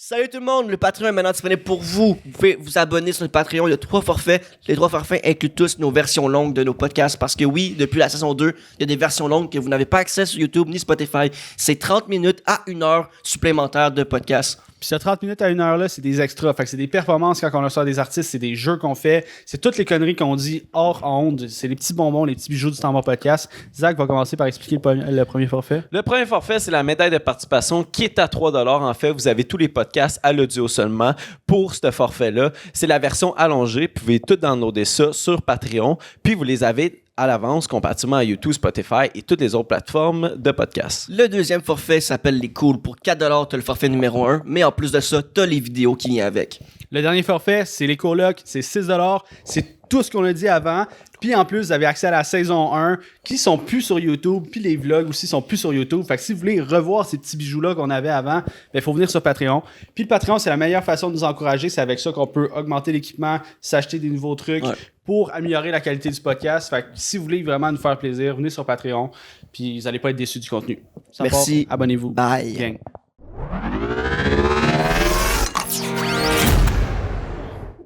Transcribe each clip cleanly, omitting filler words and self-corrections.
Salut tout le monde, le Patreon est maintenant disponible pour vous. Vous pouvez vous abonner sur le Patreon, il y a 3 forfaits. Les 3 forfaits incluent tous nos versions longues de nos podcasts parce que oui, depuis la saison 2, il y a des versions longues que vous n'avez pas accès sur YouTube ni Spotify. C'est 30 minutes à 1 heure supplémentaire de podcast. Puis ce 30 minutes à 1 heure là, c'est des extras. Fait que c'est des performances quand on reçoit des artistes, c'est des jeux qu'on fait, c'est toutes les conneries qu'on dit hors onde, c'est les petits bonbons, les petits bijoux du Temps Podcast. Zach va commencer par expliquer le premier forfait. Le premier forfait, c'est la médaille de participation qui est à 3$. En fait, vous avez tous les podcasts à l'audio seulement pour ce forfait-là. C'est la version allongée. Vous pouvez tout downloader ça sur Patreon. Puis vous les avez à l'avance comparativement à YouTube, Spotify et toutes les autres plateformes de podcasts. Le deuxième forfait s'appelle les Cool. Pour 4$, t'as le forfait numéro 1, mais en plus de ça, t'as les vidéos qui viennent avec. Le dernier forfait, c'est les colocs, c'est 6$. C'est tout ce qu'on a dit avant. Puis en plus, vous avez accès à la saison 1 qui sont plus sur YouTube. Puis les vlogs aussi sont plus sur YouTube. Fait que si vous voulez revoir ces petits bijoux-là qu'on avait avant, il faut venir sur Patreon. Puis le Patreon, c'est la meilleure façon de nous encourager. C'est avec ça qu'on peut augmenter l'équipement, s'acheter des nouveaux trucs pour améliorer la qualité du podcast. Fait que si vous voulez vraiment nous faire plaisir, venez sur Patreon. Puis vous n'allez pas être déçus du contenu. Ça Merci. Part, abonnez-vous. Bye. Gang.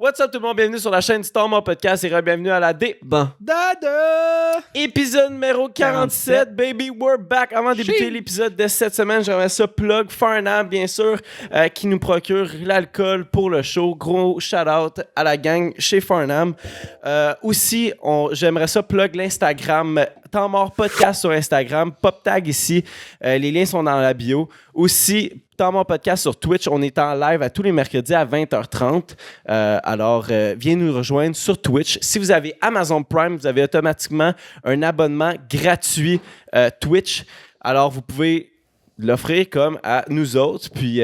What's up tout le monde, bienvenue sur la chaîne Star More Podcast et bienvenue à la Dada! épisode numéro 47, baby, we're back. Avant de débuter l'épisode de cette semaine, j'aimerais ça plug Farnham, bien sûr, qui nous procure l'alcool pour le show. Gros shout-out à la gang chez Farnham. Aussi, j'aimerais ça plug l'Instagram Temps Mort Podcast sur Instagram, PopTag ici. Les liens sont dans la bio. Aussi, Temps Mort Podcast sur Twitch, on est en live à tous les mercredis à 20h30. Alors, viens nous rejoindre sur Twitch. Si vous avez Amazon Prime, vous avez automatiquement un abonnement gratuit Twitch. Alors, vous pouvez l'offrir comme à nous autres, puis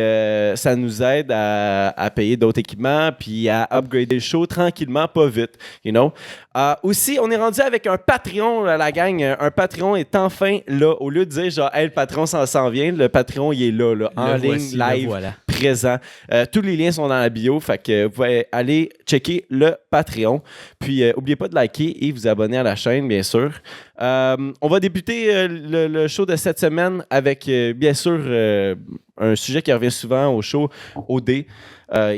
ça nous aide à payer d'autres équipements, puis à upgrader le show tranquillement, pas vite, you know. Aussi, on est rendu avec un Patreon, la gang. Un Patreon est enfin là. Au lieu de dire genre, hey, le Patreon s'en vient, le Patreon, il est là en ligne, live, présent. Tous les liens sont dans la bio, fait que vous pouvez aller checker le Patreon. Puis, n'oubliez pas de liker et vous abonner à la chaîne, bien sûr. On va débuter le show de cette semaine avec, bien sûr, un sujet qui revient souvent au show, OD. Il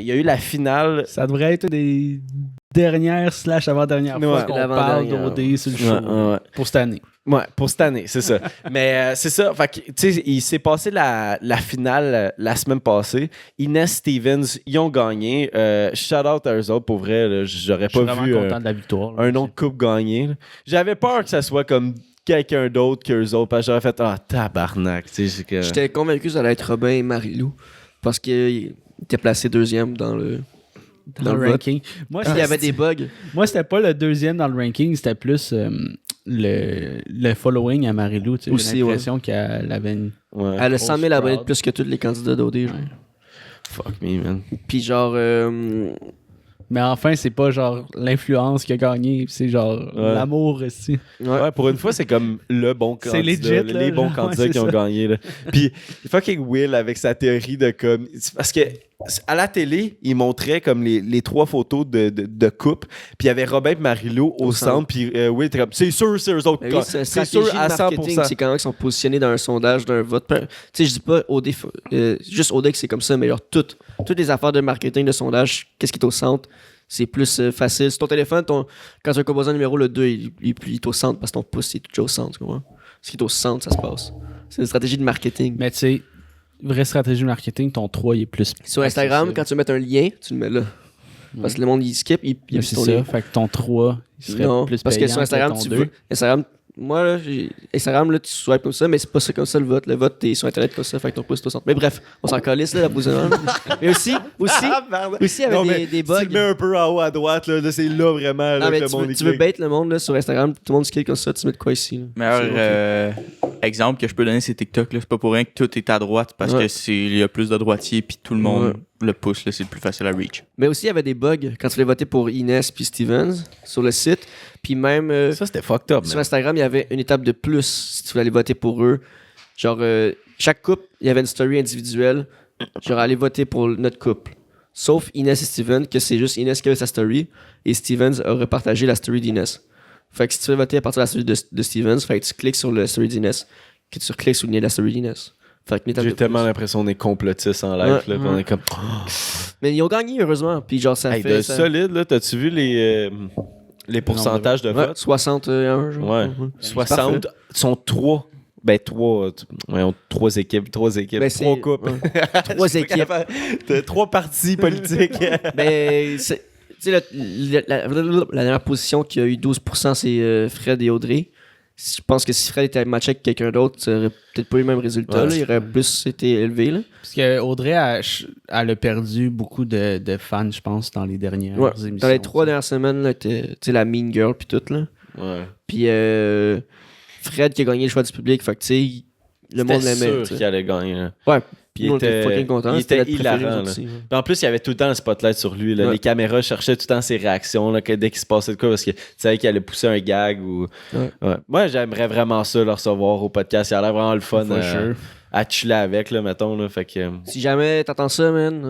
y a eu la finale. Ça devrait être des dernières / avant-dernières fois qu'on parle d'OD sur le show pour cette année. Ouais, pour cette année, c'est ça. Mais c'est ça. Fait que, tu sais, il s'est passé la finale la semaine passée. Inès Stevens, ils ont gagné. Shout out à eux autres, pour vrai. Là, j'aurais pas vu content de la victoire, un autre couple gagner. Là. J'avais peur que ça soit comme quelqu'un d'autre qu'eux autres. Parce que j'aurais fait tabarnak. J'étais convaincu que ça allait être Robin et Marie-Lou parce qu'ils étaient placés deuxième dans le ranking. Moi, il y avait des bugs. Moi, c'était pas le deuxième dans le ranking, c'était plus le following à Marie-Lou. J'ai l'impression qu'elle avait une... Ouais. Elle a 100 000 abonnés de plus que tous les candidats d'OD. Fuck me, man. Puis genre... Mais enfin, c'est pas genre l'influence qui a gagné, c'est genre l'amour aussi. Ouais, pour une fois, c'est comme le bon candidat. C'est legit, les bons candidats qui ont gagné. Là. Puis fucking Will avec sa théorie de comme... Parce que à la télé, il montrait comme les 3 photos de couple, puis il y avait Robin et Marie-Lou au centre, puis Will était comme, c'est sûr, c'est eux autres. Oui, c'est sûr à 100%. C'est quand même qu'ils sont positionnés dans un sondage d'un vote. Tu sais, je dis pas OD, juste OD que c'est comme ça, mais genre toutes les affaires de marketing, de sondage, qu'est-ce qui est au centre, c'est plus facile. Sur ton téléphone, quand tu as un composant numéro, le 2, il est au centre parce que ton pouce est tout au centre, tu comprends? Ce qui est au centre, ça se passe. C'est une stratégie de marketing. Mais tu sais, vraie stratégie de marketing, ton 3 il est plus... Sur Instagram, quand tu veux mettre un lien, tu le mets là. Parce que le monde, il skip, il c'est ça, lien. Fait que ton 3, il serait plus parce que sur Instagram, tu veux... Instagram, moi, là, Instagram, là, tu swipes comme ça, mais c'est pas ça comme ça le vote. Le vote, t'es sur Internet comme ça, fait que ton pouce est au centre. Mais bref, on s'en calisse, là, la position. Mais aussi, il y avait des bugs. Tu le mets un peu en haut à droite, là c'est là vraiment. Non, là, mais que le monde tu veux bait le monde là, sur Instagram, tout le monde skip comme ça, tu mets de quoi ici? Là? Meilleur exemple que je peux donner, c'est TikTok. Là. C'est pas pour rien que tout est à droite, parce que il y a plus de droitiers, puis tout le monde le pouce, là, c'est le plus facile à reach. Mais aussi, il y avait des bugs quand tu voulais voter pour Inès puis Stevens sur le site. Puis même... ça, c'était fucked up. Sur Instagram, il y avait une étape de plus si tu voulais aller voter pour eux. Genre, chaque couple, il y avait une story individuelle. Genre, aller voter pour notre couple. Sauf Inès et Steven, que c'est juste Inès qui avait sa story. Et Stevens a repartagé la story d'Inès. Fait que si tu veux voter à partir de la story de Stevens, fait que tu cliques sur la story d'Inès. Que tu recliques sur la story d'Inès. Fait que une étape J'ai de tellement plus. l'impression qu'on est complotistes en live, Ouais. là, qu'on est comme... Mais ils ont gagné, heureusement. Puis genre, ça Hey, fait... de ça... solide, là, t'as-tu vu les pourcentages de Ouais, votes? 61, genre. Ouais. Mhm. 60 sont 3. Ben, 3 équipes. 3 Ben, c'est- coupes. ouais. 3 équipes. T'as 3 partis politiques. Mais, tu sais, la dernière position qui a eu 12%, c'est Fred et Audrey. Je pense que si Fred était matché avec quelqu'un d'autre, ça aurait peut-être pas eu le même résultat. Ouais. Là. Il aurait plus été élevé. Là. Parce que Audrey, elle a perdu beaucoup de fans, je pense, dans les dernières Ouais. émissions. Dans les 3 dernières semaines, là, tu sais, la Mean Girl puis tout. Là. Ouais. Puis Fred qui a gagné le choix du public. Fait que, tu sais, le monde l'aimait. sûr tu sais. qu'il allait gagner. Là. Ouais. Puis Nous, on était fucking contents. il C'était était notre préféré, hilarant. nous autres Là. aussi, ouais. Puis en plus, il y avait tout le temps le spotlight sur lui. Là. Ouais. Les caméras cherchaient tout le temps ses réactions là, dès qu'il se passait de quoi parce que tu savais qu'il allait pousser un gag. Ou... Ouais. Ouais. Moi, j'aimerais vraiment ça, le recevoir au podcast. Il a l'air vraiment le fun à chiller avec, là, mettons. Là, fait que... Si jamais t'entends ça, man,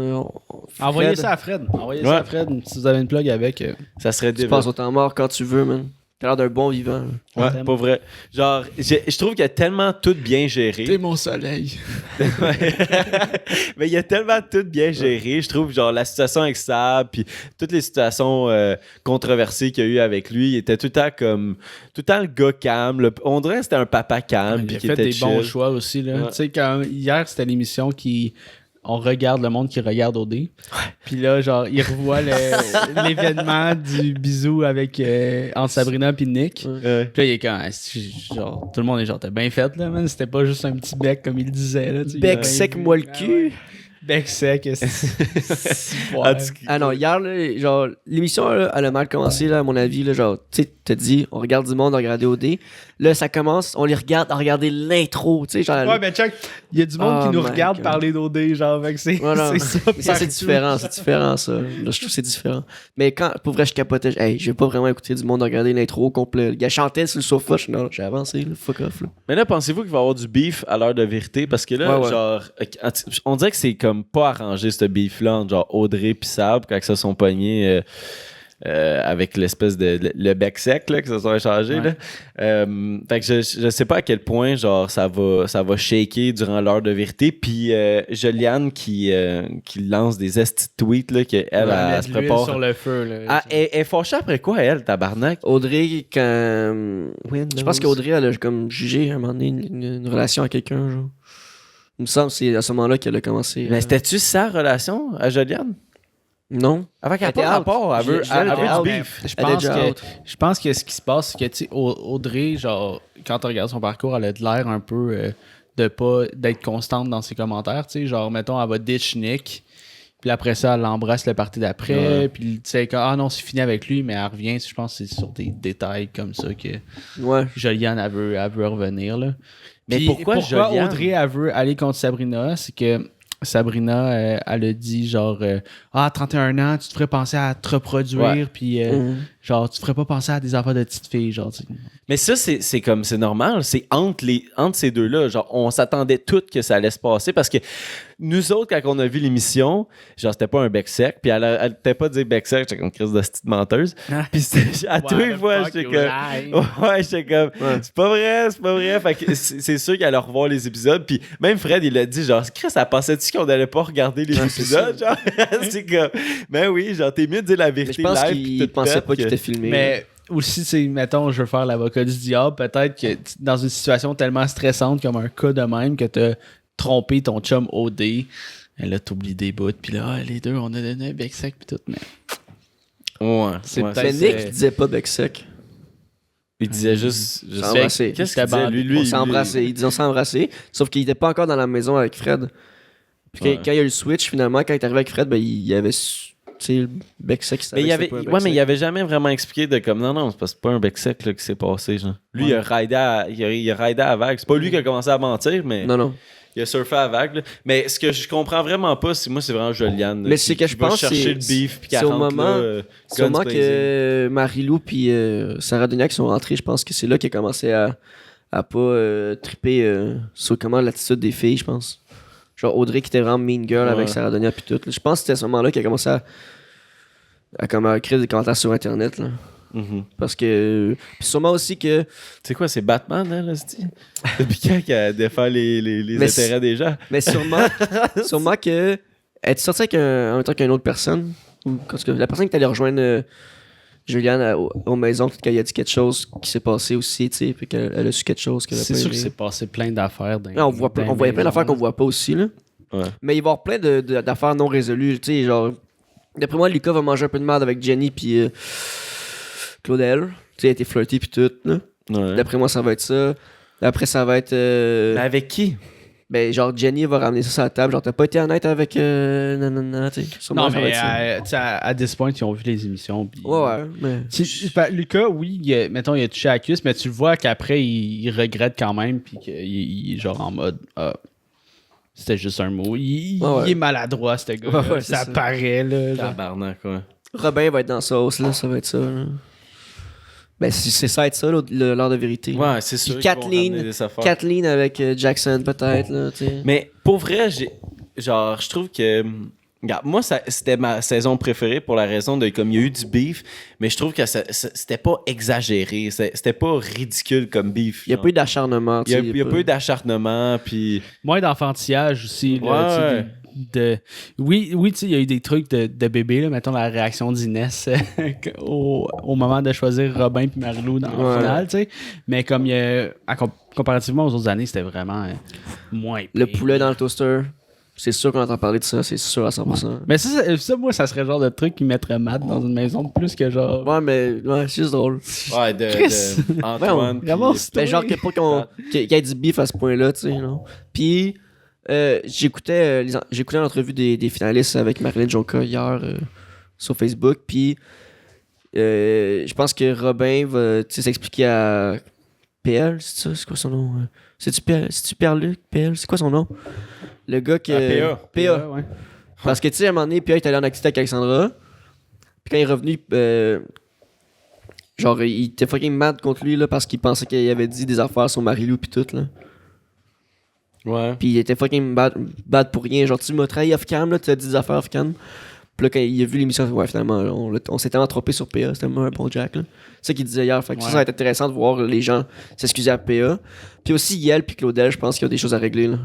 Envoyez Fred, ça à Fred. Envoyez Ouais. ça à Fred. Si vous avez une plug avec. Ça serait tu passes au temps mort quand tu veux, man. T'as l'air d'un bon vivant. là. Ouais, pas vrai. Genre, je trouve qu'il a tellement tout bien géré. mon soleil. Mais il a tellement tout bien géré. Je trouve, genre, la situation avec Sab, puis toutes les situations controversées qu'il y a eu avec lui, il était tout le temps comme. Tout le temps le gars calme. On dirait que c'était un papa calme. Il puis a qui fait était des bons chill. choix aussi. Là. Ouais. Tu sais, quand hier, c'était l'émission qui. On regarde le monde qui regarde OD. Puis là, genre, il revoit l'événement du bisou avec entre Sabrina et Nick. Ouais. Puis là, il est comme, genre, tout le monde est genre, t'as bien fait, là, man. C'était pas juste un petit bec comme il disait, là. tu sais, il a Bec bien sec, vu. moi le Ah cul. ouais. Bec sec, En tout cas, Ah non, hier, là, genre, l'émission, là, elle a mal commencé, là, à mon avis, là, genre, tu sais, t'as dit, on regarde du monde, on regarde OD. Là, ça commence, on les regarde à regarder l'intro, tu sais, genre... Ouais, mais check, il y a du monde Oh qui nous my regarde God. parler d'OD, genre, fait que c'est Voilà. c'est ça. Mais ça, c'est partout. différent, ça. Là, je trouve que c'est différent. Mais quand, pour vrai, je capotais, hey, je vais pas vraiment écouter du monde regarder l'intro au complet. Le gars chantait sur le sofa, non, j'ai avancé, là, fuck off, là. Mais là, pensez-vous qu'il va y avoir du beef à l'heure de vérité? Parce que là, Ouais. genre, on dirait que c'est comme pas arrangé, ce beef-là, entre genre Audrey pis Sab, quand ça sont pognés avec l'espèce de le bec sec, là, que ça sont échangés, Ouais. là. Fait que je sais pas à quel point, genre, ça va shaker durant l'heure de vérité. Puis Joliane qui lance des esti de tweets, là, qu'elle, elle Mettre se l'huile prépare. sur le feu, là. Ah, elle est fâchée après quoi, elle, tabarnak? Audrey, quand. Je pense qu'Audrey, elle a comme jugé à un moment donné une relation à quelqu'un, genre. Il me semble que c'est à ce moment-là qu'elle a commencé. Mais c'était-tu sa relation à Joliane? Non. Avant qu'elle Elle était pas rapport, elle veut, Je viens elle de veut out. du beef. Je pense que ce qui se passe, c'est que, tu sais, Audrey, genre, quand tu regardes son parcours, elle a de l'air un peu d'être constante dans ses commentaires, tu sais, genre, mettons, elle va ditch Nick, puis après ça, elle l'embrasse le parti d'après, Ouais. puis, tu sais, ah non, c'est fini avec lui, mais elle revient, je pense que c'est sur des détails comme ça que Ouais. Joliane, elle veut revenir, là. Mais Puis pourquoi Joliane? Audrey, elle veut aller contre Sabrina, c'est que Sabrina, elle a dit genre, 31 ans, tu te ferais penser à te reproduire, puis genre, tu te ferais pas penser à des affaires de petites filles, genre, tu sais. Mais ça, c'est comme, c'est normal. C'est entre ces deux-là. Genre, on s'attendait toutes que ça allait se passer parce que nous autres, quand on a vu l'émission, genre, c'était pas un bec sec. Puis elle était pas dit bec sec, j'étais comme crise de petite menteuse. Puis à tous les fois, j'étais comme. Ouais, j'étais comme. C'est pas vrai. Fait que c'est sûr qu'elle allait revoir les épisodes. Puis même Fred, il a dit, genre, Chris, elle pensait-tu qu'on allait pas regarder les épisodes? Genre, c'est comme. Ben oui, genre, t'es mieux de dire la Mais vérité je pense live. qu'il puis tout pensait fait pas qu'il que- était filmé. Mais aussi, c'est, mettons, je veux faire l'avocat du diable, peut-être que dans une situation tellement stressante comme un cas de même, que t'as trompé ton chum OD, là, t'oublies des bouts, puis là, les deux, on a donné un bec sec, puis tout, mais Ouais. C'est ouais, peut-être- Mais Nick, il disait pas bec sec. Il disait juste. S'embrasser. Qu'est-ce qu'il disait? Lui, On s'est embrassé. Il disait on s'est embrassé. Sauf qu'il était pas encore dans la maison avec Fred. Puis Ouais. quand il y a eu le switch, finalement, quand il est arrivé avec Fred, ben, il y avait. Tu sais, le bec sec. Mais il avait, mais il avait jamais vraiment expliqué de comme non, c'est parce que c'est pas un bec sec là, qui s'est passé. Genre. Lui, il a raidé à la vague. C'est pas lui qui a commencé à mentir, mais Non. il a surfé à la vague. Là. Mais ce que je comprends vraiment pas, c'est vraiment Joliane. là, Mais c'est que je va pense chercher c'est- le beef puis c'est qu'elle au rentre moment- là, C'est au moment guns que Marie-Lou puis Sarah Deniac sont rentrées, je pense que c'est là qu'il a commencé à pas triper sur comment l'attitude des filles, je pense. Genre Audrey qui était vraiment mean girl Ouais. avec Sarah Deniac puis tout. Là. Je pense que c'était à ce moment-là qu'il a commencé à créer des commentaires sur Internet. Là. Parce que. Puis sûrement aussi que. C'est quoi, c'est Batman, hein, là, c'est depuis quand qu'elle défend les Mais intérêts des gens? Mais sûrement que. Es-tu sorti avec en même temps qu'une autre personne? Ou parce que la personne qui est allée rejoindre Juliane aux maisons, peut-être qu'elle a dit quelque chose qui s'est passé aussi, tu sais, puis qu'elle a su quelque chose qu'elle a C'est pas sûr que aimé. c'est passé plein d'affaires. Non, on voyait plein d'affaires qu'on voit pas aussi, là. Ouais. Mais il va y avoir plein d'affaires non résolues, tu sais, genre. D'après moi, Lucas va manger un peu de merde avec Jenny puis Claudel. Tu sais, elle a été flirtée puis tout, là. Ouais. D'après moi, ça va être ça. Après, ça va être. Mais avec qui? Ben, genre, Jenny va ramener ça sur la table. Genre, t'as pas été honnête avec. Nanana, tu sais. Sûrement, Non, ça va mais être ça. tu sais, à this point, ils ont vu les émissions. Puis, Ouais, mais. Lucas, oui, mettons, il a touché à la cuisse, mais tu le vois qu'après, il regrette quand même, puis qu'il est genre en mode. C'était juste un mot. Il est maladroit, ce gars. Ouais, ça c'est paraît, là. Genre. Tabarnak, ouais. Robin va être dans sauce, là. Ça va être ça, là. Ben, c'est ça, être ça, l'heure de vérité. là. Ouais, c'est sûr. Puis qu'ils vont ramener des affaires. Kathleen avec Jackson, peut-être, là, tu sais. Mais pour vrai, je trouve que. Regarde, moi, c'était ma saison préférée pour la raison de comme il y a eu du beef, mais je trouve que c'était pas exagéré, c'était pas ridicule comme beef. Il n'y a pas eu d'acharnement, tu sais. Il y a pas eu d'acharnement, puis. Moins d'enfantillage aussi. Là, oui, tu sais, il y a eu des trucs de bébé, là, mettons la réaction d'Inès au moment de choisir Robin et Marilou dans le final, tu sais. Mais comme comparativement aux autres années, c'était vraiment moins Le pire. poulet dans le toaster. C'est sûr qu'on entend parler de ça, c'est sûr à 100%. Mais ça, moi, ça serait le genre de truc qui mettrait Matt dans une maison de plus que genre. Ouais, mais ouais, c'est juste drôle. Ouais, de Antoine. puis- Ben, genre, qu'il y ait du beef à ce point-là, tu sais, non? Puis, j'écoutais l'entrevue des finalistes avec Marilyn Jonka hier sur Facebook, puis je pense que Robin va, tu sais, s'expliquer à PL, c'est ça? C'est quoi son nom? C'est-tu Pierre-Luc? PL? C'est quoi son nom? Le gars qui... PA. Ouais. Parce que, tu sais, à un moment donné, PA était allé en activité avec Alexandra, puis quand il est revenu... genre, il était fucking mad contre lui, là, parce qu'il pensait qu'il avait dit des affaires sur Marilou pis tout, là. Ouais. Pis il était fucking bad pour rien. Genre, tu m'as trahi off-cam, là, tu as dit des affaires off-cam. Pis là, quand il a vu l'émission, ouais, finalement, on s'est tellement trompé sur PA, c'était vraiment un bon Jack, là. C'est ça qu'il disait hier. Fait que ça va être intéressant de voir les gens s'excuser à PA. Puis aussi, Yel puis Claudel, je pense qu'il y a des choses à régler, là.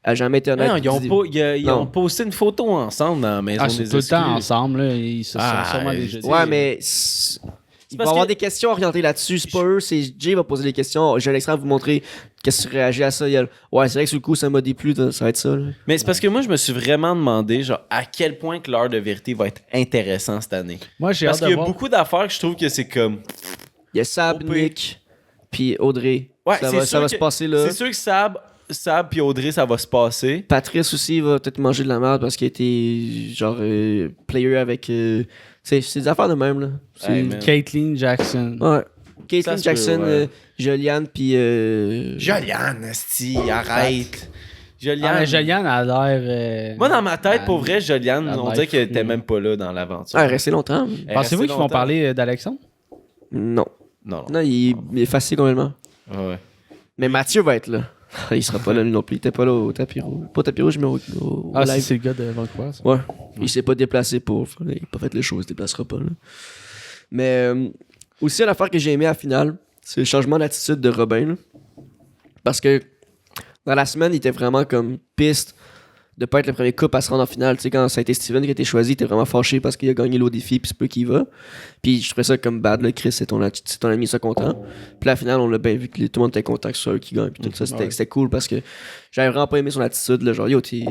A jamais été honnête. Non, ils ont posté une photo ensemble dans la maison des C'est tout le temps excuses. ensemble, là. Ils se sont sûrement déjà dit. Ouais, mais il va y avoir des questions orientées là-dessus. C'est pas eux, c'est Jay qui va poser des questions. J'ai l'extrait à vous montrer qu'est-ce que tu réagis à ça. Ouais, c'est vrai que sur le coup, ça m'a déplu. Ça va être ça. Là. Mais c'est parce que moi, je me suis vraiment demandé genre à quel point que l'heure de vérité va être intéressant cette année. Moi, j'ai Parce hâte de qu'il y a voir. beaucoup d'affaires que je trouve que c'est comme... Il y a Sab, Au pire. Nick, puis Audrey. Ouais, ça va se passer là. C'est sûr que Sab puis Audrey, ça va se passer. Patrice aussi va peut-être manger de la merde parce qu'il était genre player avec. C'est des affaires de même là. C'est- Hey, man. Caitlyn Jackson. ouais. Caitlyn Ça se Jackson, peut, ouais. Joliane, puis. Joliane, esti, arrête. Joliane a l'air. Moi, dans ma tête, pour vrai, Joliane, elle a on l'air dirait qu'elle était fou. même pas là dans l'aventure. Ah, resté longtemps. Elle est Pensez-vous restée qu'ils vont longtemps. parler d'Alexandre? Non. Non. Non, il est facile complètement. Ouais. Mais Mathieu va être là. Il sera pas là lui non plus. Il était pas là au tapis rouge. Pas au tapis rouge, mais au Ah, live. c'est le gars de Vancouver, ça. Ouais. Il s'est pas déplacé pour. Il a pas fait les choses, il se déplacera pas. Là. Mais aussi, l'affaire que j'ai aimé à la finale, c'est le changement d'attitude de Robin. Là. Parce que dans la semaine, il était vraiment comme piste de pas être le premier couple à se rendre en finale. Tu sais, quand ça a été Steven qui a été choisi, il était vraiment fâché parce qu'il a gagné l'eau défi puis c'est peu qui va. Puis je trouvais ça comme bad, là. Chris, c'est ton ami, ça content. Puis la finale, on l'a bien vu que tout le monde était content que ce soit eux qui gagne. Puis tout ça, c'était cool parce que j'avais vraiment pas aimé son attitude. Là, genre, yo, tu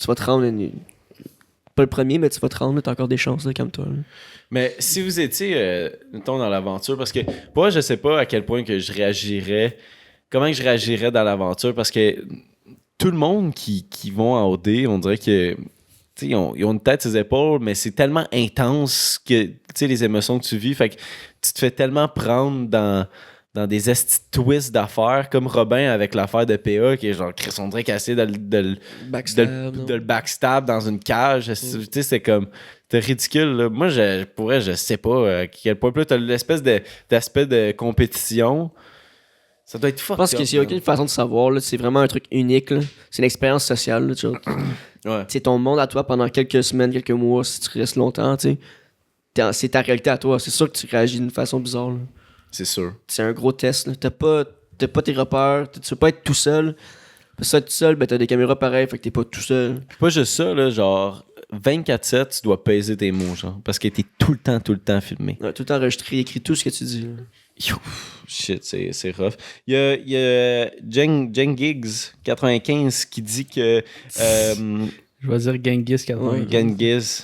vas te rendre. Pas le premier, mais tu vas te rendre, t'as encore des chances, là, comme toi. Là. Mais si vous étiez, mettons, dans l'aventure, parce que moi, je sais pas à quel point que je réagirais, comment je réagirais dans l'aventure, parce que tout le monde qui vont en OD, on dirait que, tu sais, ils ont une tête sur les épaules, mais c'est tellement intense que, tu sais, les émotions que tu vis, fait que tu te fais tellement prendre dans des esti twists d'affaires, comme Robin avec l'affaire de PA, qui est genre, Chris, on dirait qu'il a essayé de le backstab dans une cage. Tu sais, c'est comme, c'est ridicule. Là. Moi, je sais pas à quel point. Puis là, t'as l'espèce d'aspect de compétition. Ça doit être Je fucked pense up, qu'il n'y a là. aucune façon de savoir. Là. C'est vraiment un truc unique. Là. C'est une expérience sociale. Là, tu vois. Ouais. C'est ton monde à toi pendant quelques semaines, quelques mois, si tu restes longtemps. Tu sais. c'est ta réalité à toi. C'est sûr que tu réagis d'une façon bizarre. Là. C'est sûr. C'est un gros test. Là. T'as pas tes repères. Tu veux pas être tout seul. Parce que être tout seul, ben t'as des caméras pareilles, fait que t'es pas tout seul. Puis pas juste ça, là, genre 24/7, tu dois peser tes mots, genre. Parce que t'es tout le temps filmé. Ouais, tout enregistré, écrit tout ce que tu dis. Là. Yo, shit, c'est rough. Il y a Jen Giggs 95 qui dit que Je vais dire Genghis 80. Genghis.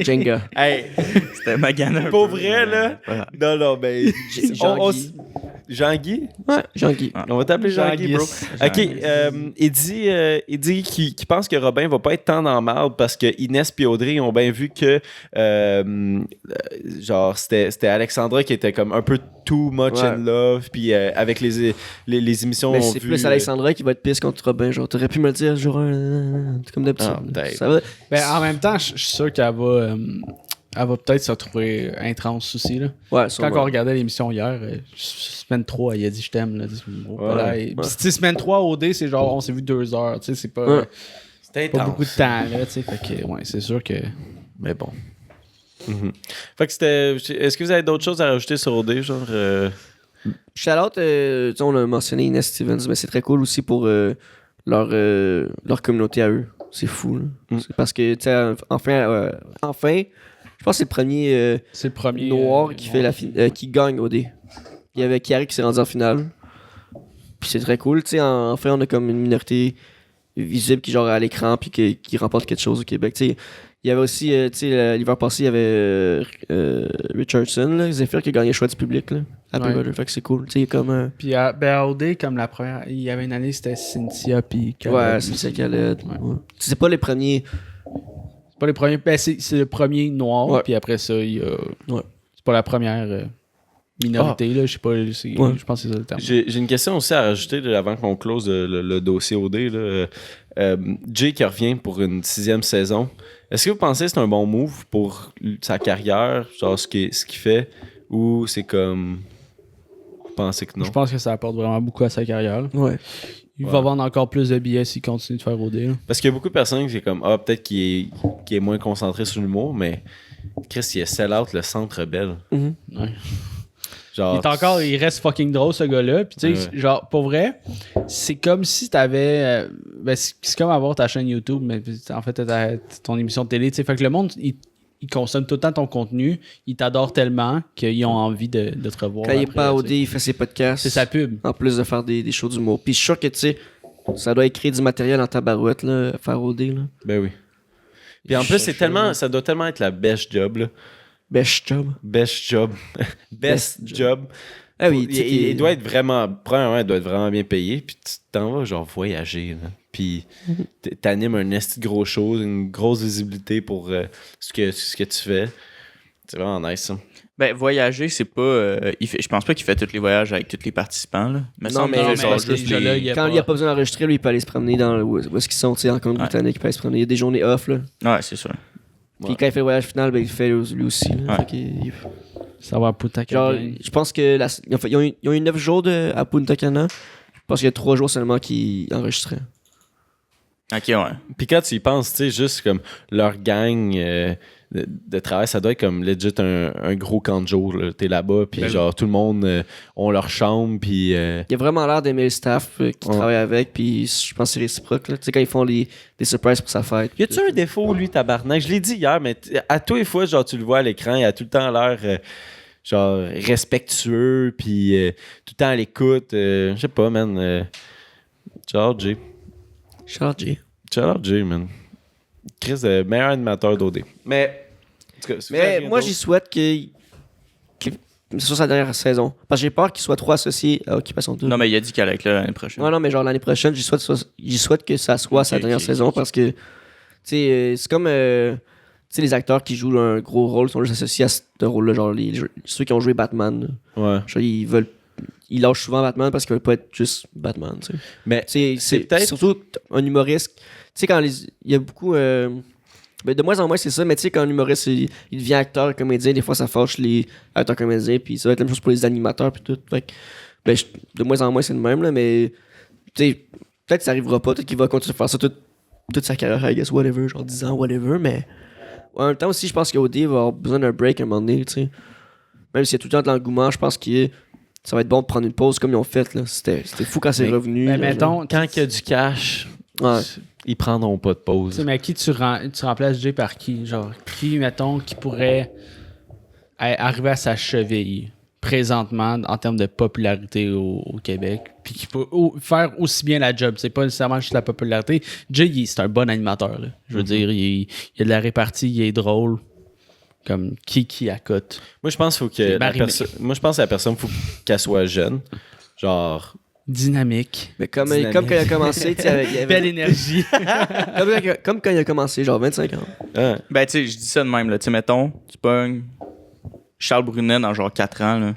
Jenga. Hey, C'était magané. pour vrai, là. Voilà. Non, ben. Jean-Guy. Jean-Guy? Ouais, Jean-Guy. On va t'appeler Jean-Guy, bro. Jean-Guy. OK, il dit qu'il pense que Robin va pas être tant dans le marde parce que Inès et Audrey ont bien vu que genre c'était Alexandra qui était comme un peu too much in love, puis avec les émissions Mais on c'est vu, plus Alexandra qui va être pisse contre Robin. Genre, t'aurais pu me le dire, genre, comme d'habitude. Ah, peut-être. Ça va. Ben, en même temps, je suis sûr qu'elle va peut-être se retrouver intense aussi. Là. Ouais, Quand sûrement. on regardait l'émission hier, semaine 3, il a dit je t'aime. Là. Ouais. Puis, tu sais, semaine 3 OD, c'est genre on s'est vu 2 heures. Tu sais, c'est pas, Ouais. C'était pas intense. beaucoup de temps. Là, tu sais, fait que, ouais, c'est sûr que. Mais bon. Fait que c'était. Est-ce que vous avez d'autres choses à rajouter sur OD, genre Shout-out, on a mentionné Inès Stevens, mais c'est très cool aussi pour leur communauté à eux. C'est fou. Là. C'est parce que, tu sais, enfin, je pense que c'est le premier C'est le premier. noir qui fait qui gagne au dé. Il y avait Kiari qui s'est rendu en finale. Puis c'est très cool. Tu sais, enfin, on a comme une minorité visible qui genre à l'écran puis qui remporte quelque chose au Québec. Tu sais, il y avait aussi, tu sais, l'hiver passé, il y avait Richardson, là, Zephyr qui a gagné le choix du public. Là, à Ouais. Big. Fait que c'est cool. Tu sais, comme. Puis à OD, comme la première, il y avait une année, c'était Cynthia. Puis Ouais, c'est Khaled. Ouais. C'est pas les premiers. C'est pas les premiers. Ben, c'est le premier noir. Ouais. Puis après ça, il y a. Ouais. C'est pas la première minorité. Là, je sais pas. Je pense que c'est ça le terme. J'ai une question aussi à rajouter là, avant qu'on close le dossier OD. Là. Jay qui revient pour une 6e saison. Est-ce que vous pensez que c'est un bon move pour sa carrière, genre ce qu'il fait, ou c'est comme... Vous pensez que non? Je pense que ça apporte vraiment beaucoup à sa carrière. Là. Ouais. Il va vendre encore plus de billets s'il continue de faire OD. Là. Parce qu'il y a beaucoup de personnes qui sont comme, ah, peut-être qu'il est moins concentré sur l'humour, mais Chris, il est sell-out le Centre Bell. Mhm. Ouais. Genre, Il reste fucking drôle ce gars-là. Puis tu sais, genre, pour vrai, c'est comme si t'avais. Ben, c'est comme avoir ta chaîne YouTube, mais en fait, t'as ton émission de télé. Tu sais, fait que le monde, il consomme tout le temps ton contenu. Ils t'adorent tellement qu'ils ont envie de te revoir. Quand il est après, pas à tu OD, sais. il fait ses podcasts. C'est sa pub. En plus de faire des shows d'humour. Puis je suis sûr que, tu sais, ça doit écrire du matériel en tabarouette, là, faire OD, là. ben oui. Puis en plus, ça doit tellement être la best job, là. Best job. Best job. Best job. Ah oui, tu sais, il doit être vraiment... Premièrement, il doit être vraiment bien payé. Puis tu t'en vas, genre, voyager, là. Puis t'animes un esti de gros show, une grosse visibilité pour ce que tu fais. C'est vraiment nice, ça. Ben, voyager, c'est pas. Je pense pas qu'il fait tous les voyages avec tous les participants. Là. Mais Non, semble mais qu'il fait non, genre parce que juste déjà les- là, il y a quand il n'y a pas besoin d'enregistrer, lui, il peut aller se promener dans où est-ce qu'ils sont, tu sais, en Colombie-Britannique, il peut aller se promener. Il y a des journées off, là. Ouais, c'est sûr. Puis quand il fait le voyage final, ben, il le fait lui aussi, là. Ouais. Fait qu'il- Ça va à Punta genre, Cana. je pense que ils ont eu 9 jours à Punta Cana. Je pense qu'il y a 3 jours seulement qui enregistraient. Ok, ouais. Puis quand tu y penses, tu sais, juste comme leur gang de travail, ça doit être comme legit un gros camp de jour. Là. T'es là-bas, puis genre tout le monde ont leur chambre, puis... Il a vraiment l'air d'aimer le staff qui Ouais. travaille avec, puis je pense que c'est réciproque, là. Tu sais, quand ils font des surprises pour sa fête. Y a-tu un défaut, lui, tabarnak? Je l'ai dit hier, mais à tous les fois, genre, tu le vois à l'écran, il a tout le temps l'air... genre respectueux, puis tout le temps à l'écoute. Je sais pas, man. Ciao, Jay. Charles J. Ciao, Jay, man. Chris, meilleur animateur d'OD. Mais, en tout cas, si vous avez Mais rien moi, d'autre- j'y souhaite qu'il soit sa dernière saison. Parce que j'ai peur qu'il soit trop associé à Occupation Double. Non, mais il a dit qu'elle allait être là l'année prochaine. Non, mais genre l'année prochaine, j'y souhaite que ça soit sa dernière saison parce que, tu sais, c'est comme, tu sais, les acteurs qui jouent un gros rôle sont juste associés à ce rôle-là. Genre, ceux qui ont joué Batman, là. Ouais. Genre, ils lâchent souvent Batman parce qu'ils veulent pas être juste Batman, tu sais. Mais Tu sais, c'est c'est peut-être- surtout un humoriste. Tu sais, quand il y a beaucoup. Ben, de moins en moins, c'est ça, mais tu sais, quand un humoriste il devient acteur, comédien, des fois ça fâche les acteurs comédiens, puis ça va être la même chose pour les animateurs, puis tout. Fait que, ben, de moins en moins, c'est le même, là, mais tu sais, peut-être que ça arrivera pas, peut-être qu'il va continuer à faire ça toute sa carrière, I guess, whatever, genre 10 ans, whatever, mais en même temps aussi, je pense qu'OD va avoir besoin d'un break à un moment donné, tu sais. Même s'il y a tout le temps de l'engouement, je pense que ça va être bon de prendre une pause comme ils ont fait, là. C'était fou quand c'est revenu. Mais là, mettons, Quand il y a du cash, Ouais. ils prendront pas de tu pause. sais, mais qui tu remplaces Jay par qui? Genre, qui, mettons, qui pourrait arriver à sa cheville présentement en termes de popularité au Québec, puis qui peut faire aussi bien la job. C'est pas nécessairement juste la popularité. Jay, c'est un bon animateur. Là. Je veux dire, il a de la répartie, il est drôle. Comme qui accote. Moi, je pense qu'il faut que la personne, faut qu'elle soit jeune. Genre... Dynamique. Mais comme quand il a commencé, tu sais, il y avait... Belle énergie. comme quand il a commencé, genre 25 ans. hein. Ben, tu sais, je dis ça de même, là. Tu sais, mettons, tu pognes Charles Brunet dans genre 4 ans, là.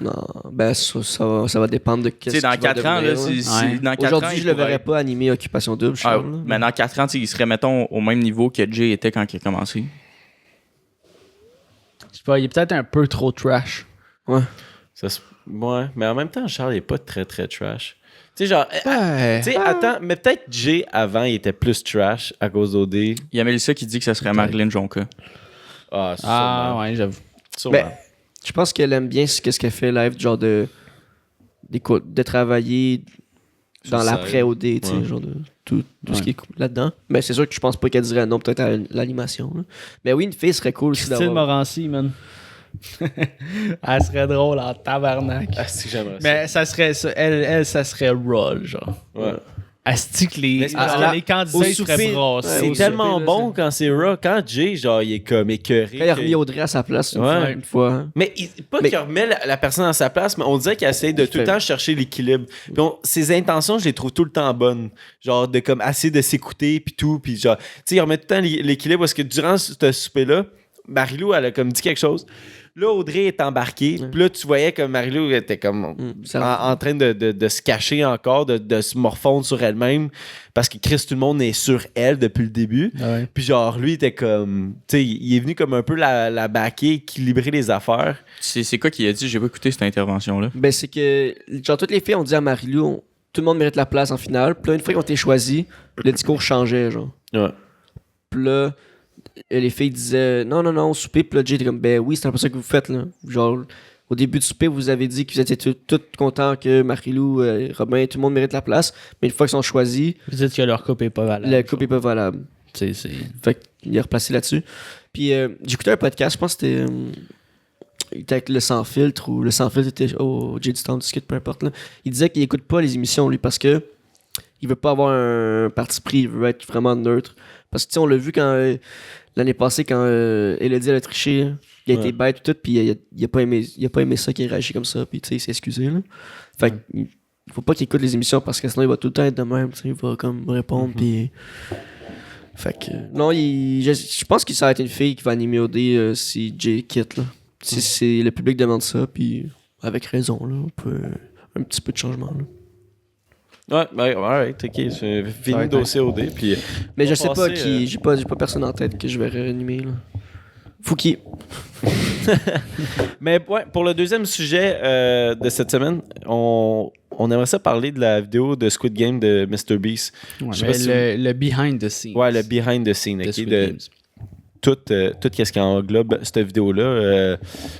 Non, ben ça va dépendre de Tu qu'est-ce sais, dans qu'il va 4 ans, là, devenir, Ouais. dans 4 ans, Aujourd'hui, il je le pourrait- verrais pas animer Occupation Double, Ah, Charles. là. mais dans 4 ans, tu sais, il serait, mettons, au même niveau que Jay était quand il a commencé. Je sais pas, il est peut-être un peu trop trash. Ouais. Ouais, mais en même temps, Charles, il est pas très, très trash. Tu sais, genre... Ouais. Tu sais, attends, mais peut-être Jay, avant, il était plus trash à cause d'OD. Il y a Mélissa qui dit que ça serait Marilyn Jonca. Ah, Ah, ouais, j'avoue. sûrement. Ben, je pense qu'elle aime bien ce qu'elle fait live, genre de travailler dans Sur l'après-OD, tu sais, Ouais. genre de tout ce qui est cool là-dedans. Mais c'est sûr que je pense pas qu'elle dirait non, peut-être à l'animation. Là. Mais oui, une fille serait cool aussi Christine d'avoir. Morancy, man. Elle serait drôle en tabarnak. Ah, si j'aimerais ça. Mais ça serait ça. Elle, ça serait raw, genre. Ouais. Asti que les candidats au ils seraient souper, brassés. C'est au tellement souper, là, bon quand c'est raw. Quand Jay, genre, il est comme écœuré. Quand il a remis Audrey à sa place Ouais. une fois. Hein. Mais pas qu'il remet la personne à sa place, mais on dirait qu'il essaie de tout le temps chercher l'équilibre. Puis ses intentions, je les trouve tout le temps bonnes. Genre, de comme essayer de s'écouter, puis tout. Puis genre, tu sais, il remet tout le temps l'équilibre parce que durant ce souper-là, Marie-Lou, elle a comme dit quelque chose. Là, Audrey est embarquée. Puis là, tu voyais que Marie-Lou était comme en train de se cacher encore, de se morfondre sur elle-même. Parce que Chris, tout le monde est sur elle depuis le début. Ouais. Puis genre, lui, il était comme... Tu sais, il est venu comme un peu la baquer, équilibrer les affaires. C'est quoi qu'il a dit? J'ai pas écouté cette intervention-là. Ben, c'est que, genre, toutes les filles ont dit à Marie-Lou, tout le monde mérite la place en finale. Puis là, une fois qu'on t'est choisi, le discours changeait, genre. Ouais. Puis là, les filles disaient non, au souper. Puis là, Jay était comme ben oui, c'est un peu ça que vous faites, là. Genre, au début du souper, vous avez dit que vous étiez tous contents que Marie-Lou, Robin, tout le monde mérite la place. Mais une fois qu'ils sont choisis, Vous dites que leur coupe est pas valable. la coupe est pas valable. C'est... Fait qu'il est replacé là-dessus. Puis j'écoutais un podcast, je pense que c'était. Il était avec le Sans Filtre ou le Sans Filtre était au Jay du Temps discute, peu importe. Là. Il disait qu'il écoute pas les émissions, lui, parce que il veut pas avoir un parti pris, il veut être vraiment neutre. Parce que tu sais, on l'a vu quand l'année passée, quand Elodie elle a triché, là, il a été bête et tout, puis il a pas aimé ça qu'il ait réagi comme ça, puis tu sais, il s'est excusé. Là. Fait qu'il faut pas qu'il écoute les émissions parce que sinon il va tout le temps être de même, tu sais, il va comme répondre, puis. Fait que. Non, je pense que ça va être une fille qui va animer OD si Jay quitte, là. Si le public demande ça, puis avec raison, là, un petit peu de changement, là. Ouais, ben, alright, ok. J'ai fini le dossier OD, puis... Mais je on sais va pas passer, qui. J'ai pas personne en tête que je vais réanimer, là. Fouki. Mais ouais, pour le deuxième sujet de cette semaine, on aimerait ça parler de la vidéo de Squid Game de MrBeast. Ouais, Je sais mais pas si le behind the scenes. Ouais, le behind the scene, de ok, Squid de Games. tout ce qui englobe cette vidéo-là.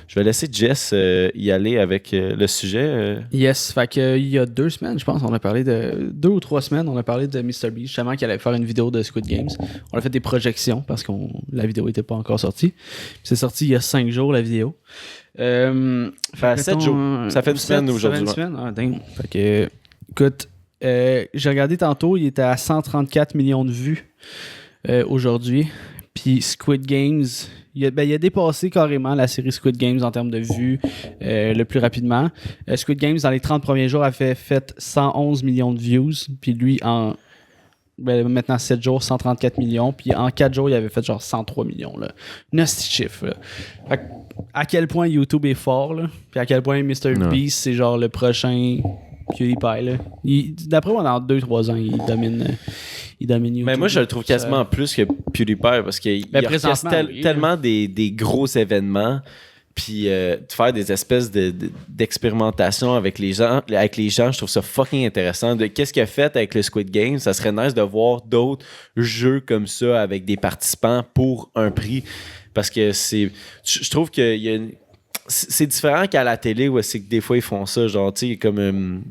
Je vais laisser Jess y aller avec le sujet. Yes, fait que il y a 2 semaines, je pense, on a parlé de 2 ou 3 semaines, on a parlé de MrBeast, justement, qui allait faire une vidéo de Squid Games. On a fait des projections parce que la vidéo n'était pas encore sortie. Puis c'est sorti il y a 5 jours, la vidéo. Fait 7 jours. Ça fait une semaine aujourd'hui. Ça fait une semaine? Ah, dingue. Fait que, écoute, j'ai regardé tantôt, il était à 134 millions de vues aujourd'hui. Puis Squid Games, il a dépassé carrément la série Squid Games en termes de vues le plus rapidement. Squid Games, dans les 30 premiers jours, a fait 111 millions de views. Puis lui, maintenant 7 jours, 134 millions. Puis en 4 jours, il avait fait genre 103 millions. Là. 9 chiffres. Là. Fait que, à quel point YouTube est fort. Là. Puis à quel point MrBeast, c'est genre le prochain PewDiePie. Là. D'après moi, dans 2-3 ans, il domine YouTube. Mais moi, je le trouve quasiment plus que PewDiePie parce qu'il Ben, orchestre présentement, oui, tellement des gros événements Puis de faire des espèces d'expérimentation avec les gens, je trouve ça fucking intéressant. Qu'est-ce qu'il a fait avec le Squid Game? Ça serait nice de voir d'autres jeux comme ça avec des participants pour un prix. Parce que je trouve que c'est différent qu'à la télé où c'est que des fois ils font ça. Genre, tu sais, comme...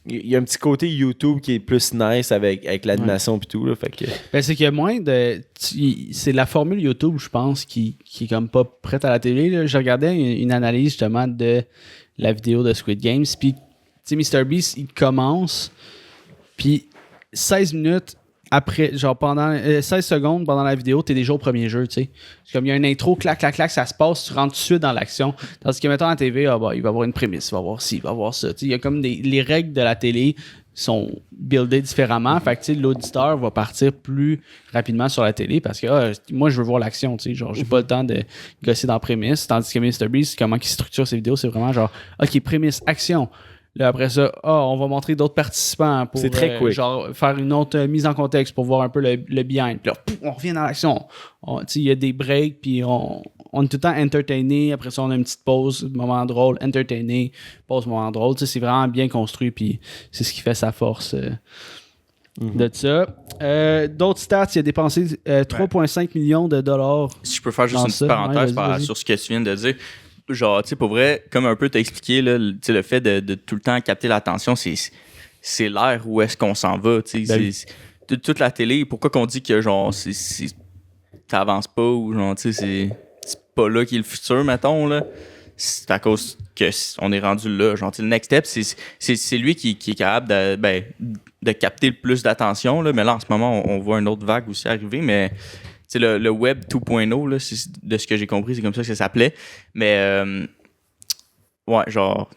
il y a un petit côté YouTube qui est plus nice avec l'animation et tout. Là, fait que... c'est qu'il y a moins de... C'est la formule YouTube, je pense, qui est comme pas prête à la télé. Là. Je regardais une analyse justement de la vidéo de Squid Games. Puis, tu sais, MrBeast, il commence. Puis, 16 minutes après, genre pendant 16 secondes pendant la vidéo, t'es déjà au premier jeu, tu sais. C'est comme il y a une intro, clac, clac, clac, ça se passe, tu rentres tout de suite dans l'action. Tandis que, mettons, à la TV, il va y avoir une prémisse, il va y avoir ci, il va y avoir ça. Il y a comme les règles de la télé sont buildées différemment. Fait que, l'auditeur va partir plus rapidement sur la télé parce que moi, je veux voir l'action, tu sais. Genre, j'ai pas le temps de gosser dans la prémisse. Tandis que MrBeast, comment il structure ses vidéos, c'est vraiment genre, OK, prémisse, action. Là, après ça, on va montrer d'autres participants pour genre, faire une autre mise en contexte pour voir un peu le behind. Puis là, on revient dans l'action. Il y a des breaks, puis on est tout le temps entertainé. Après ça, on a une petite pause, moment drôle, entertainé, pause, moment drôle. C'est vraiment bien construit, puis c'est ce qui fait sa force de ça. D'autres stats, il a dépensé 3,5 millions de dollars. Si je peux faire juste une petite parenthèse sur ce que tu viens de dire. Genre, tu sais, pour vrai, comme un peu t'as expliqué, là, le fait de tout le temps capter l'attention, c'est l'air où est-ce qu'on s'en va, tu sais. Toute la télé, pourquoi qu'on dit que, genre, t'avances pas ou, genre, tu sais, c'est pas là qui est le futur, mettons, là. C'est à cause qu'on est rendu là. Genre, le next step, c'est lui qui est capable de capter le plus d'attention, là. Mais là, en ce moment, on voit une autre vague aussi arriver, mais... Le Web 2.0, là, de ce que j'ai compris, c'est comme ça que ça s'appelait. Mais, ouais, genre,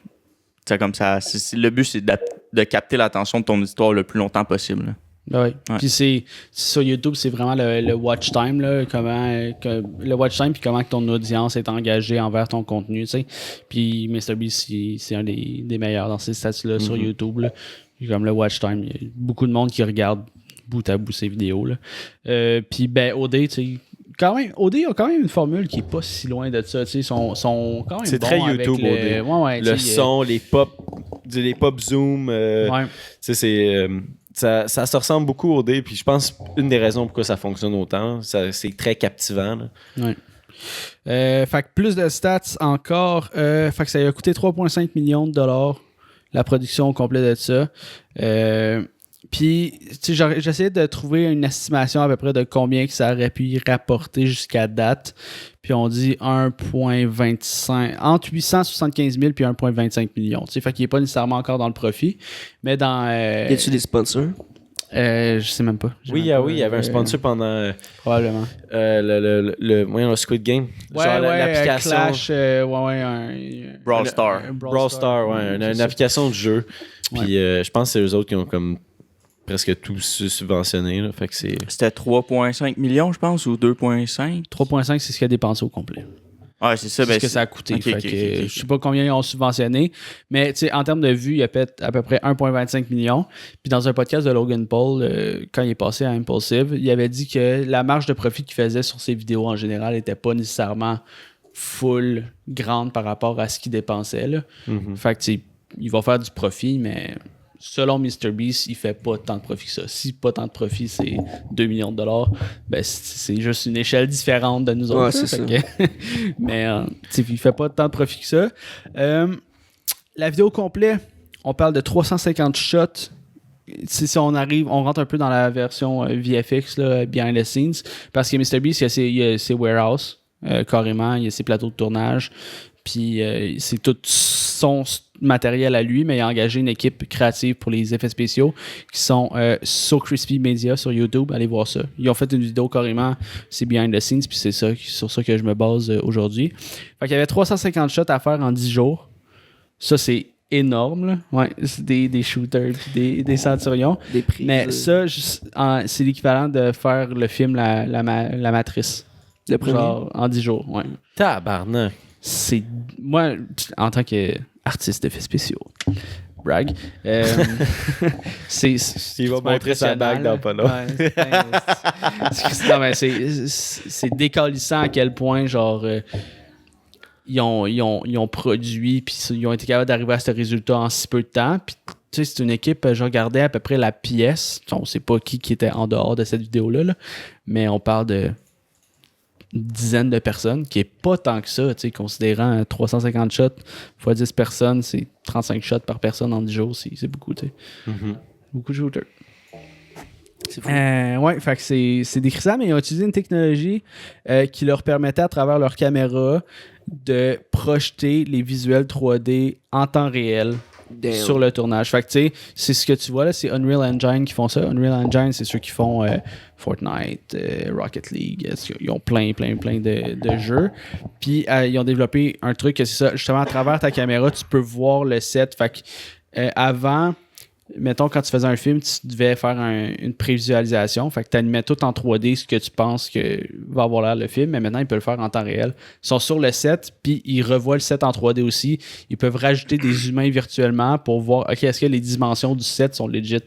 c'est comme ça. Le but, c'est de capter l'attention de ton auditoire le plus longtemps possible. Oui. Ouais. Puis sur YouTube, c'est vraiment le watch time, là, le watch time, puis comment que ton audience est engagée envers ton contenu, tu sais. Puis MrBeast, c'est un des meilleurs dans ces stats-là sur YouTube, là. Comme le watch time, il y a beaucoup de monde qui regarde bout à bout ces vidéos là. Puis OD, tu sais, quand même, OD a quand même une formule qui est pas si loin de ça, tu sais, sont quand même c'est bons très YouTube avec OD. Le son, les pop zoom, tu sais, ça se ressemble beaucoup au OD, puis je pense une des raisons pourquoi ça fonctionne autant, c'est très captivant. Là. Ouais. Fait que plus de stats encore, fait que ça a coûté 3,5 millions de dollars la production au complet de ça. Puis, tu sais, j'essayais de trouver une estimation à peu près de combien que ça aurait pu y rapporter jusqu'à date. Puis on dit 1,25, entre 875 000 puis 1,25 millions. Tu sais, fait qu'il n'est pas nécessairement encore dans le profit. Mais dans... Y a-tu des sponsors? Je sais même pas. Oui, il y avait un sponsor pendant... probablement. Le Squid Game. Genre l'application... Clash, Brawl Star. Brawl Star, une application de jeu. Puis je pense que c'est eux autres qui ont comme presque tout subventionné. Là, fait que c'était 3,5 millions, je pense, ou 2,5? 3,5, c'est ce qu'il a dépensé au complet. Ouais, c'est ça. C'est ce que ça a coûté. Je sais pas combien ils ont subventionné, mais en termes de vues, il a fait à peu près 1,25 million. Puis dans un podcast de Logan Paul, quand il est passé à Impulsive, il avait dit que la marge de profit qu'il faisait sur ses vidéos en général n'était pas nécessairement full grande par rapport à ce qu'il dépensait. Là. Fait que il va faire du profit, mais selon MrBeast, il fait pas tant de profit que ça. Si pas tant de profit, c'est 2 millions de dollars, ben c'est juste une échelle différente de nous autres. Ouais, c'est ça. Mais il fait pas tant de profit que ça. La vidéo complète, on parle de 350 shots. Si on rentre un peu dans la version VFX, là, behind the scenes, parce que MrBeast, il y a ses warehouses, carrément, il y a ses plateaux de tournage. Puis c'est tout son matériel à lui, mais il a engagé une équipe créative pour les effets spéciaux qui sont So Crispy Media sur YouTube. Allez voir ça. Ils ont fait une vidéo carrément, c'est behind the scenes, puis c'est sur ça que je me base aujourd'hui. Fait qu'il y avait 350 shots à faire en 10 jours. Ça, c'est énorme, là. Ouais, c'est des shooters, des centurions. Des prises. Mais ça, c'est l'équivalent de faire le film La Matrice. Le premier? Genre en 10 jours, ouais. tabarnak. C'est moi en tant qu'artiste d'effets spéciaux, brag, il va montrer sa bague dans pas long. Non, mais c'est décalissant à quel point genre ils ont produit, puis ils ont été capables d'arriver à ce résultat en si peu de temps. Puis, tu sais, c'est une équipe, je regardais à peu près la pièce. On sait pas qui était en dehors de cette vidéo-là, là, mais on parle de une dizaine de personnes, qui est pas tant que ça, tu sais, considérant 350 shots x 10 personnes, c'est 35 shots par personne en 10 jours, c'est beaucoup, tu sais. Beaucoup de shooters. C'est fou. Ouais, fait que c'est décrissant, mais ils ont utilisé une technologie qui leur permettait à travers leur caméra de projeter les visuels 3D en temps réel sur le tournage. Fait que tu sais, c'est ce que tu vois là, c'est Unreal Engine qui font ça. Unreal Engine, c'est ceux qui font Fortnite, Rocket League. Ils ont plein de jeux. Puis ils ont développé un truc que c'est ça, justement à travers ta caméra, tu peux voir le set. Fait que avant, mettons, quand tu faisais un film, tu devais faire une prévisualisation. Fait que tu animais tout en 3D ce que tu penses que va avoir l'air le film, mais maintenant, ils peuvent le faire en temps réel. Ils sont sur le set, puis ils revoient le set en 3D aussi. Ils peuvent rajouter des humains virtuellement pour voir, OK, est-ce que les dimensions du set sont legit?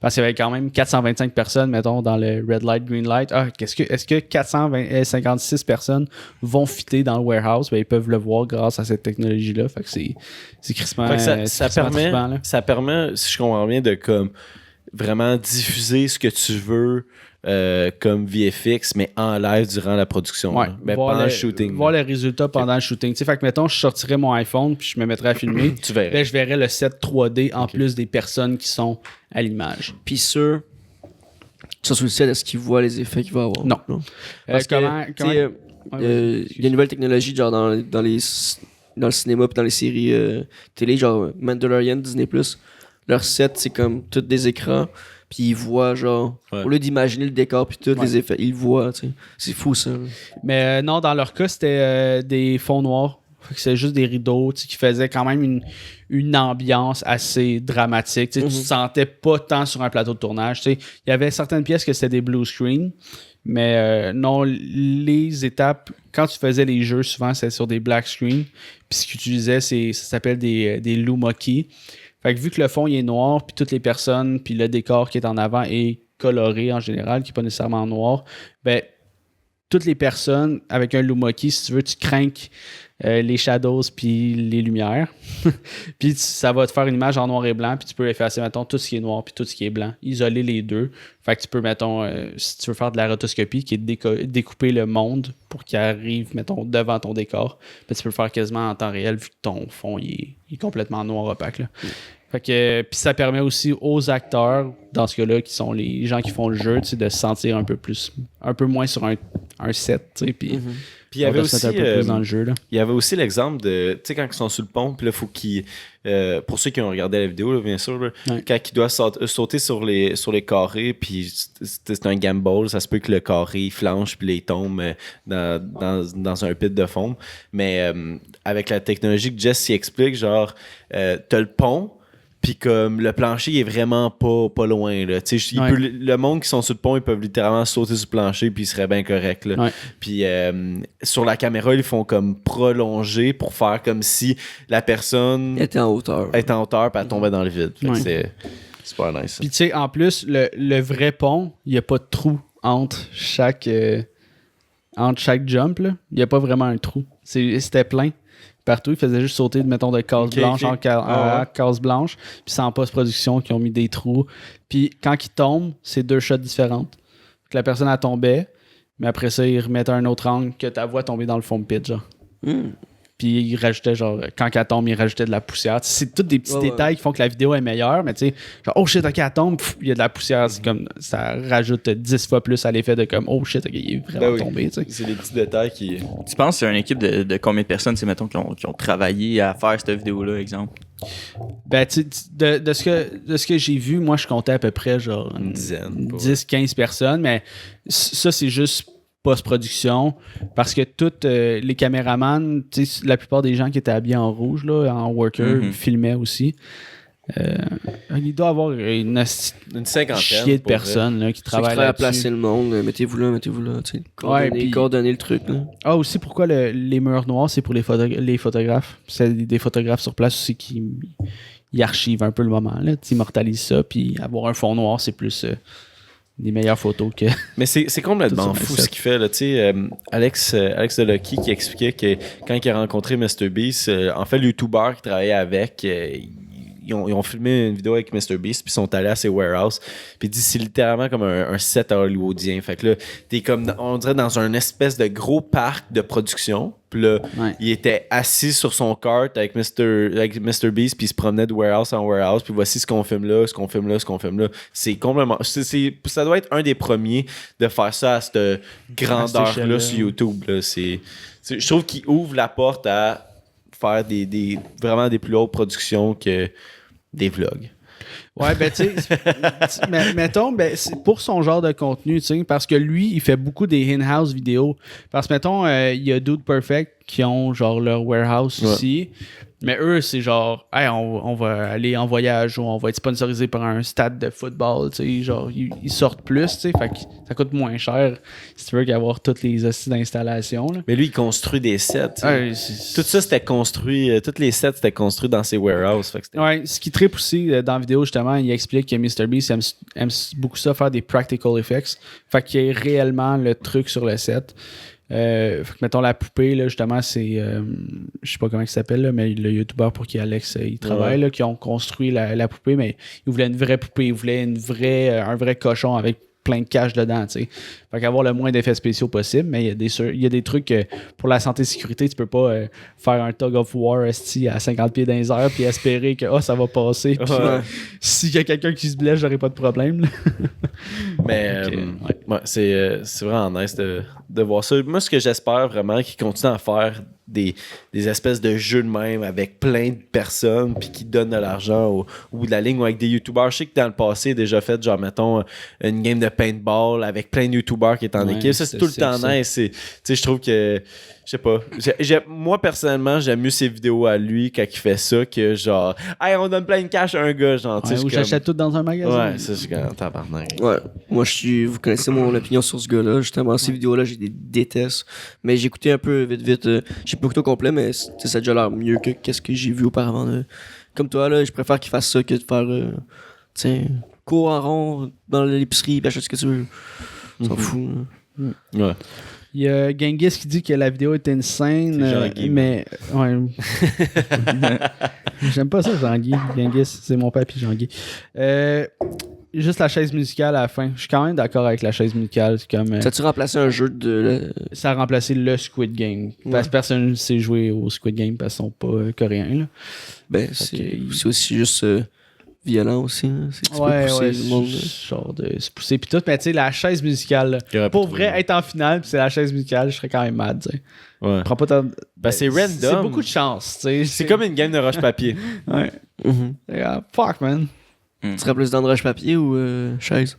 Parce qu'il y avait quand même 425 personnes, mettons, dans le red light, green light. Est-ce que 456 personnes vont fitter dans le warehouse? Ben, ils peuvent le voir grâce à cette technologie-là. Fait que c'est crissement. Ça permet, si je comprends bien, de comme vraiment diffuser ce que tu veux comme VFX, mais en live durant la production. Ouais, mais pendant le shooting. Voir les résultats pendant le shooting. Tu sais, fait que mettons, je sortirais mon iPhone puis je me mettrais à filmer. Tu verrais. Ben, je verrais le set 3D en plus des personnes qui sont à l'image. Puis sur le set, est-ce qu'il voit les effets qu'il va avoir? Non. Parce que, il y a une nouvelle technologie, genre dans le cinéma puis dans les séries télé, genre Mandalorian, Disney+. Leur set, c'est comme tous des écrans, puis ils voient, genre, au lieu d'imaginer le décor puis tous les effets, ils voient, tu sais. C'est fou, ça. Mais non, dans leur cas, c'était des fonds noirs. Fait que c'est juste des rideaux, tu sais, qui faisaient quand même une ambiance assez dramatique. Tu sais, tu te sentais pas tant sur un plateau de tournage. Tu sais, il y avait certaines pièces que c'était des blue screen, mais non, les étapes, quand tu faisais les jeux, souvent, c'était sur des black screen. Puis ce qu'ils utilisaient, ça s'appelle des Lumaki. Fait que vu que le fond il est noir, puis toutes les personnes, puis le décor qui est en avant est coloré en général, qui n'est pas nécessairement noir, ben toutes les personnes avec un Lumaki, si tu veux, tu craques les shadows puis les lumières. Puis ça va te faire une image en noir et blanc, puis tu peux effacer, mettons, tout ce qui est noir puis tout ce qui est blanc. Isoler les deux. Fait que tu peux, mettons, si tu veux faire de la rotoscopie, qui est découper le monde pour qu'il arrive, mettons, devant ton décor, ben, tu peux le faire quasiment en temps réel vu que ton fond il est complètement noir opaque, là. Fait que, puis ça permet aussi aux acteurs, dans ce cas-là, qui sont les gens qui font le jeu, de se sentir un peu moins sur un set, tu sais, puis il y avait aussi un peu plus dans le jeu, là. Il y avait aussi l'exemple de, tu sais, quand ils sont sur le pont, puis là, il faut qu'ils, pour ceux qui ont regardé la vidéo, là, bien sûr, là, quand ils doivent sauter sur les carrés, puis c'est un gamble, ça se peut que le carré flanche, puis là, il tombe dans un pit de foam. Mais avec la technologie que Jess y explique, genre, t'as le pont, puis comme le plancher il est vraiment pas loin là, tu sais, le monde qui sont sur le pont, ils peuvent littéralement sauter sur le plancher puis ils seraient bien corrects là. Puis sur la caméra, ils font comme prolonger pour faire comme si la personne était en hauteur puis elle tombait dans le vide. C'est super nice. Puis tu sais, en plus le vrai pont, il y a pas de trou entre chaque jump là. Il y a pas vraiment un trou. C'était plein partout, ils faisaient juste sauter, mettons, de case blanche en case blanche, puis c'est en post-production qui ont mis des trous. Puis quand ils tombent, c'est 2 shots différentes. Que la personne elle tombait, mais après ça, ils remettaient un autre angle que ta voix tombait dans le fond de pit, genre. Puis ils rajoutaient, genre, quand elle tombe, ils rajoutaient de la poussière. C'est tous des petits détails qui font que la vidéo est meilleure, mais tu sais, genre, oh shit, ok, elle tombe, il y a de la poussière. C'est comme, ça rajoute 10 fois plus à l'effet de comme, oh shit, ok, il est vraiment tombé, tu sais. C'est des petits détails qui. Tu penses que c'est une équipe de combien de personnes, mettons, qui ont travaillé à faire cette vidéo-là, exemple? Ben, de ce que j'ai vu, moi, je comptais à peu près, genre, une dizaine. 10-15 personnes, mais ça, c'est juste post-production, parce que tous les caméramans, la plupart des gens qui étaient habillés en rouge, là, en worker, filmaient aussi. Il doit y avoir une cinquantaine chier de personnes là, qui travaillent à placer le monde. Mettez-vous là, tu sais. Coordonner le truc. Là. Ah, aussi, pourquoi les murs noirs, c'est pour les photographes. C'est des photographes sur place aussi qui ils archivent un peu le moment. Là, ils immortalisent ça, puis avoir un fond noir, c'est plus des meilleures photos que... Mais c'est complètement Tout ça, fou ce qu'il fait. Là. Alex Delucky qui expliquait que quand il a rencontré MrBeast, en fait, le YouTuber qui travaillait avec, ils ont filmé une vidéo avec MrBeast, puis ils sont allés à ses warehouses. Puis il dit c'est littéralement comme un set hollywoodien. Fait que là, t'es comme, on dirait, dans un espèce de gros parc de production. Puis là, il était assis sur son cart avec MrBeast, puis il se promenait de warehouse en warehouse. Puis voici ce qu'on filme là, ce qu'on filme là, ce qu'on filme là. C'est complètement. Ça doit être un des premiers de faire ça à cette grandeur-là sur YouTube. Là. Je trouve qu'il ouvre la porte à faire vraiment des plus hautes productions que des vlogs. Ouais, ben tu sais, mettons, c'est pour son genre de contenu, tu sais, parce que lui, il fait beaucoup des in-house vidéos. Parce que, mettons, il y a Dude Perfect qui ont genre leur warehouse ici. Mais eux, c'est genre, hey, on va aller en voyage ou on va être sponsorisé par un stade de football, tu sais, genre, ils sortent plus, tu sais, fait que ça coûte moins cher si tu veux qu'avoir toutes les hosties d'installation, là. Mais lui, il construit des sets. Tout ça, c'était construit, tous les sets, c'était construit dans ses warehouses. Fait que ouais, ce qui tripe aussi dans la vidéo, justement, il explique que MrBeast aime beaucoup ça, faire des practical effects. Fait qu'il y a réellement le truc sur le set. Fait que mettons la poupée là, justement c'est je sais pas comment il s'appelle là, mais le youtubeur pour qui Alex il travaille là, qui ont construit la poupée, mais il voulait une vraie poupée, il voulait un vrai cochon avec plein de cash dedans, tu sais. Fait qu'avoir le moins d'effets spéciaux possible, mais il y a des trucs pour la santé et sécurité, tu peux pas faire un tug of war ST à 50 pieds dans les airs puis espérer que ça va passer. Puis, s'il y a quelqu'un qui se blesse, j'aurai pas de problème. Là. Mais c'est vraiment nice de voir ça. Moi, ce que j'espère vraiment, qu'ils continuent à faire des espèces de jeux de même avec plein de personnes puis qui donnent de l'argent au bout de la ligne ou avec des youtubeurs. Je sais que dans le passé, il a déjà fait genre mettons une game de paintball avec plein de youtubeurs qui étaient en équipe. Ça, c'est tout le temps nice. Tu sais, je trouve que je sais pas. Moi, personnellement, j'aime mieux ses vidéos à lui quand il fait ça que genre, hey, on donne plein de cash à un gars. Genre, ou j'achète tout dans un magasin. Ouais, ça, c'est quand même tabarnak. Ouais. Moi, vous connaissez mon opinion sur ce gars-là. Justement, ces vidéos-là, j'ai des détestes. Mais j'ai écouté un peu vite. J'ai pas écouté au complet, mais ça a déjà l'air mieux que qu'est-ce que j'ai vu auparavant. Là. Comme toi, là, je préfère qu'il fasse ça que de faire, cours en rond dans l'épicerie, puis achète ce que tu veux. On s'en fout. Ouais. Il y a Genghis qui dit que la vidéo est insane, mais ouais. J'aime pas ça, Jean-Guy. Genghis, c'est mon papy Jean-Guy. Juste la chaise musicale à la fin. Je suis quand même d'accord avec la chaise musicale. C'est comme, ça a-tu remplacé un jeu de... Ça a remplacé le Squid Game. Parce que personne ne sait jouer au Squid Game parce qu'ils sont pas coréens. Là. Ben, c'est aussi juste... violent aussi. Hein. C'est le monde. Genre de se pousser pis tout. Mais tu sais, la chaise musicale, pour vrai, être en finale pis c'est la chaise musicale, je serais quand même mad, tu sais. Ouais. Prends pas tant... c'est random. C'est beaucoup de chance, tu sais. C'est comme une game de roche-papier. Ouais. Fuck, man. Tu serais plus dans le roche-papier ou chaise?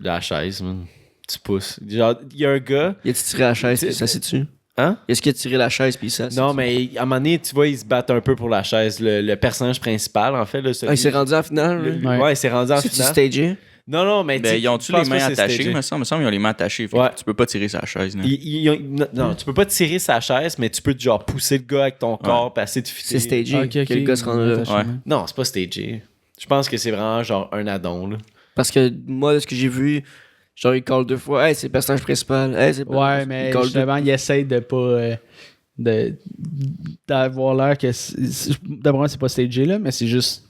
La chaise, man. Tu pousses. Genre, il y a un gars... Il a-tu tiré la chaise pis ça s'est dessus? Hein? Est-ce qu'il a tiré la chaise puis ça? Non, mais à un moment donné, tu vois, ils se battent un peu pour la chaise. Le personnage principal, en fait. Là, il s'est rendu en finale? Ouais, il s'est rendu en finale. C'est-tu stagé? Non, mais ils ont-tu les mains attachées? Il me semble qu'ils ont les mains attachées. Fait que tu peux pas tirer sa chaise. Non, tu peux pas tirer sa chaise, mais tu peux genre pousser le gars avec ton corps, passer de fitter. C'est stagé que le gars se rend là. Ouais. Non, c'est pas stagé. Je pense que c'est vraiment genre un add-on. Là. Parce que moi, de ce que j'ai vu, genre il call 2 fois. Hey, c'est le personnage principal. Hey, c'est ouais, mais justement, il essaie de pas... d'avoir l'air que... D'abord, c'est pas stagé, là, mais c'est juste...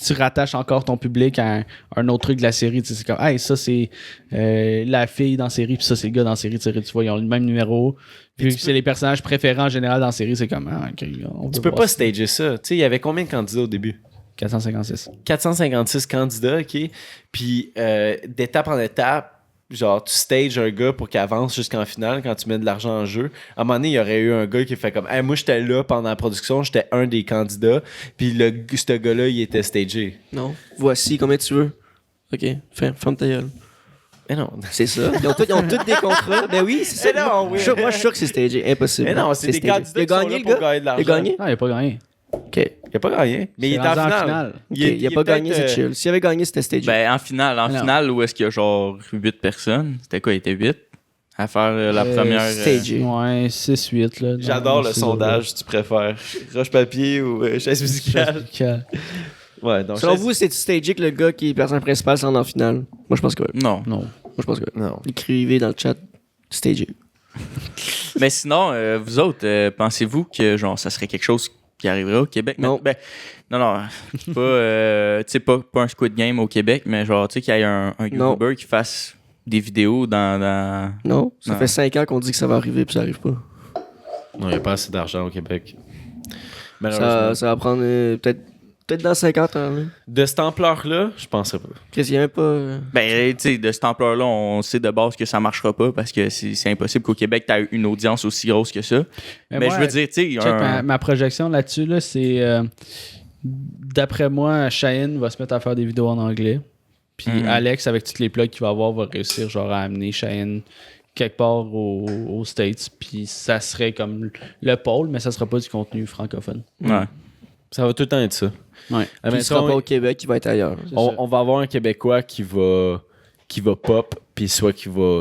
Tu rattaches encore ton public à un autre truc de la série. C'est comme, hey, ça, c'est la fille dans la série, puis ça, c'est le gars dans la série. Tu vois, ils ont le même numéro. Puis c'est les personnages préférés en général dans la série. C'est comme, tu peux pas stager ça. Tu sais, il y avait combien de candidats au début? 456. 456 candidats, OK? Puis d'étape en étape, genre, tu stages un gars pour qu'il avance jusqu'en finale quand tu mets de l'argent en jeu. À un moment donné, il y aurait eu un gars qui fait comme hey, moi, j'étais là pendant la production, j'étais un des candidats, puis ce gars-là, il était stagé. Non. Voici combien tu veux. OK, ferme ta gueule. Mais non. C'est ça. Ils ont tous des contrats. Ben oui, c'est ça. Non, oui. Moi, je suis sûr que c'est stagé. Impossible. Mais non, c'est des candidats qui sont là pour gagner de l'argent. Il a gagné? Non, il a pas gagné. OK. Il a pas gagné. Mais il est en finale. Il a pas gagné, c'est chill. S'il avait gagné, c'était stagé. Ben, en finale, où est-ce qu'il y a genre 8 personnes? C'était quoi? Il était 8 à faire la première... Stagé. Ouais, 6-8. Là. J'adore le sondage. Tu préfères roche-papier ou chaise musicale? Ouais, donc Selon vous, c'est stagé que le gars qui est le personnage principal s'en en finale? Moi, je pense que oui. Non. Moi, je pense que oui. Non. Écrivez dans le chat, stagé. Mais sinon, vous autres, pensez-vous que genre ça serait quelque chose qui arriverait au Québec? Non. Non, pas un Squid Game au Québec, mais genre, tu sais, qu'il y ait un YouTuber qui fasse des vidéos dans... Non, ça Non. fait 5 ans qu'on dit que ça va arriver, puis ça arrive pas. Non, il n'y a pas assez d'argent au Québec. Malheureusement. Ça va prendre peut-être dans 50 ans. Là. De cette ampleur-là, je penserais pas. Qu'est-ce qu'il y a même pas... Ben, tu sais, de cette ampleur-là, on sait de base que ça marchera pas parce que c'est impossible qu'au Québec, tu aies une audience aussi grosse que ça. Mais moi, je veux dire, tu sais... ma projection là-dessus, là, c'est... d'après moi, Cheyenne va se mettre à faire des vidéos en anglais. Puis Alex, avec toutes les plugs qu'il va avoir, va réussir genre à amener Cheyenne quelque part aux States. Puis ça serait comme le pôle, mais ça sera pas du contenu francophone. Ouais. Ça va tout le temps être ça. Ouais. Puis il sera pas au Québec, il va être ailleurs. On va avoir un Québécois qui va pop, puis soit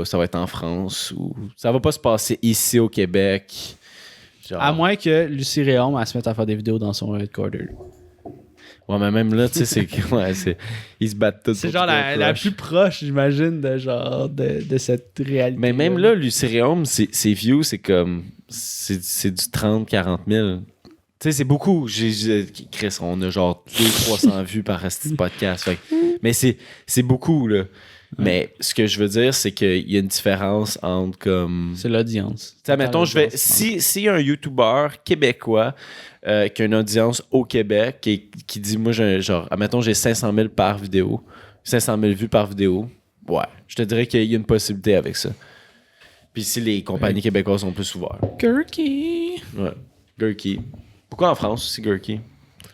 ça va être en France, ou ça va pas se passer ici au Québec. Genre... À moins que Lucie Réaume elle se mette à faire des vidéos dans son headquarter. Ouais, mais même là, tu sais, ils se battent tous. C'est genre la plus proche, j'imagine, de cette réalité. Mais même là, Lucie Réaume, ses views, c'est comme... C'est du 30-40 000. Tu sais, c'est beaucoup. Chris, on a genre 200-300 vues par petit podcast. Mais c'est beaucoup, là. Mais ce que je veux dire, c'est qu'il y a une différence entre comme... C'est l'audience. Tu sais, mettons, si un YouTuber québécois qui a une audience au Québec qui dit, moi, admettons, j'ai 500 000 par vidéo, 500 000 vues par vidéo, ouais, je te dirais qu'il y a une possibilité avec ça. Puis si les compagnies québécoises sont plus ouvertes. Gurky. Ouais, Gurky. Pourquoi en France aussi, Gurky?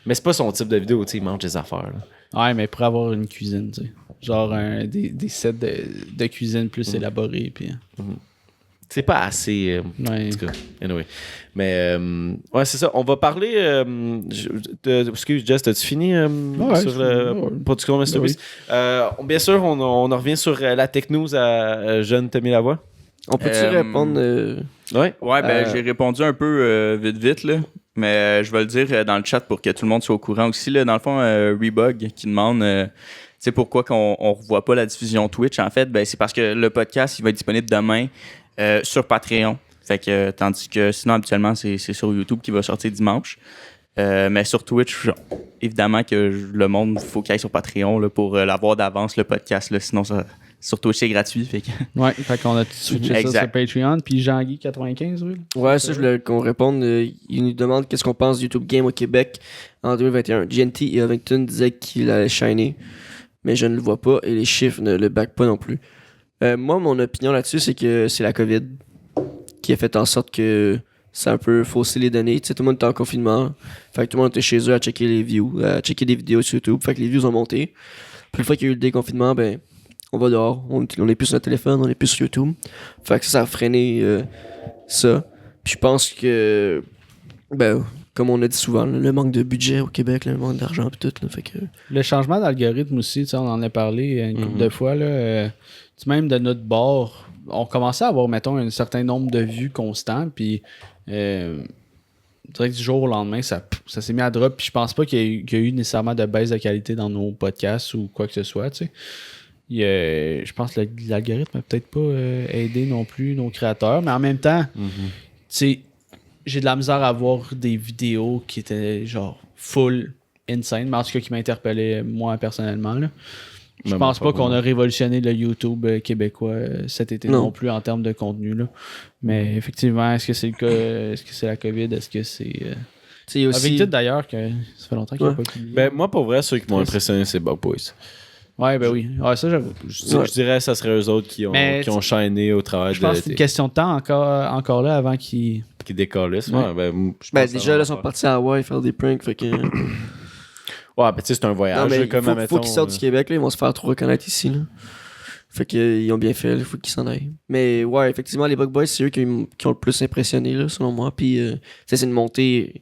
Mais c'est pas son type de vidéo, tu sais, il mange des affaires, là. Ouais, mais pour avoir une cuisine, tu sais. Genre des sets de cuisine plus élaborés. Puis... C'est pas assez. Ouais. En tout cas, anyway. Mais, ouais, c'est ça. On va parler. Excuse, Jess, as-tu fini sur la production de Mr. Beast? Bien sûr, on en revient sur la tech news à jeune Tommy Lavoie. On peut-tu répondre? Ouais, j'ai répondu un peu vite, là. Mais je vais le dire dans le chat pour que tout le monde soit au courant aussi. Là. Dans le fond, Rebug qui demande pourquoi qu'on ne revoit pas la diffusion Twitch. En fait, c'est parce que le podcast il va être disponible demain sur Patreon. Fait que, tandis que sinon, habituellement, c'est sur YouTube qui va sortir dimanche. Mais sur Twitch, évidemment que le monde, il faut qu'il aille sur Patreon là, pour l'avoir d'avance, le podcast. Là, sinon, sur Twitch, c'est gratuit. Fait que... Ouais, fait qu'on a switché ça sur Patreon. Puis Jean-Guy 95, oui. Ouais, ça, je voulais qu'on réponde. Il nous demande qu'est-ce qu'on pense du YouTube Game au Québec en 2021. GNT et Ovington disaient qu'il allait shiner, mais je ne le vois pas et les chiffres ne le backent pas non plus. Moi, mon opinion là-dessus, c'est que c'est la COVID qui a fait en sorte que ça a un peu faussé les données. Tu sais, tout le monde était en confinement. Fait que tout le monde était chez eux à checker les views, à checker des vidéos sur YouTube. Fait que les views ont monté. Puis une fois qu'il y a eu le déconfinement, on va dehors. On est plus sur notre téléphone, on est plus sur YouTube. Fait que ça a freiné ça. Puis je pense que, comme on a dit souvent, le manque de budget au Québec, le manque d'argent et tout. Là, fait que... Le changement d'algorithme aussi, on en a parlé une couple de fois. Là, même de notre bord, on commençait à avoir, mettons, un certain nombre de vues constants. Puis, je dirais que du jour au lendemain, ça s'est mis à drop. Puis je pense pas qu'il y a eu nécessairement de baisse de qualité dans nos podcasts ou quoi que ce soit. Tu sais. Je pense que l'algorithme n'a peut-être pas aidé non plus nos créateurs. Mais en même temps, tu sais, j'ai de la misère à voir des vidéos qui étaient genre full insane, mais en tout cas qui m'interpellaient moi personnellement. Là. Je pense pas qu'on a révolutionné le YouTube québécois cet été non plus en termes de contenu. Là. Mais effectivement, est-ce que c'est le cas? Est-ce que c'est la COVID? Est-ce que c'est... aussi... Avec tout d'ailleurs, que ça fait longtemps qu'il n'y a pas publié. Moi, pour vrai, ceux qui m'ont impressionné, c'est Bug Boys. Ouais, oui. Ouais, ça, j'avoue. Je dirais que ça serait eux autres qui ont shiné au travail de... Je pense que c'est une question de temps encore là avant qu'ils... Qui décalissent. Déjà, là, ils sont partis à Hawaï faire des pranks, fait que... Ouais, tu sais, c'est un voyage. Il faut qu'ils sortent du Québec, là, ils vont se faire trop reconnaître ici, là. Fait qu'ils ont bien fait, il faut qu'ils s'en aillent. Mais ouais, effectivement, les Bug Boys, c'est eux qui ont le plus impressionné, là, selon moi. Puis c'est une montée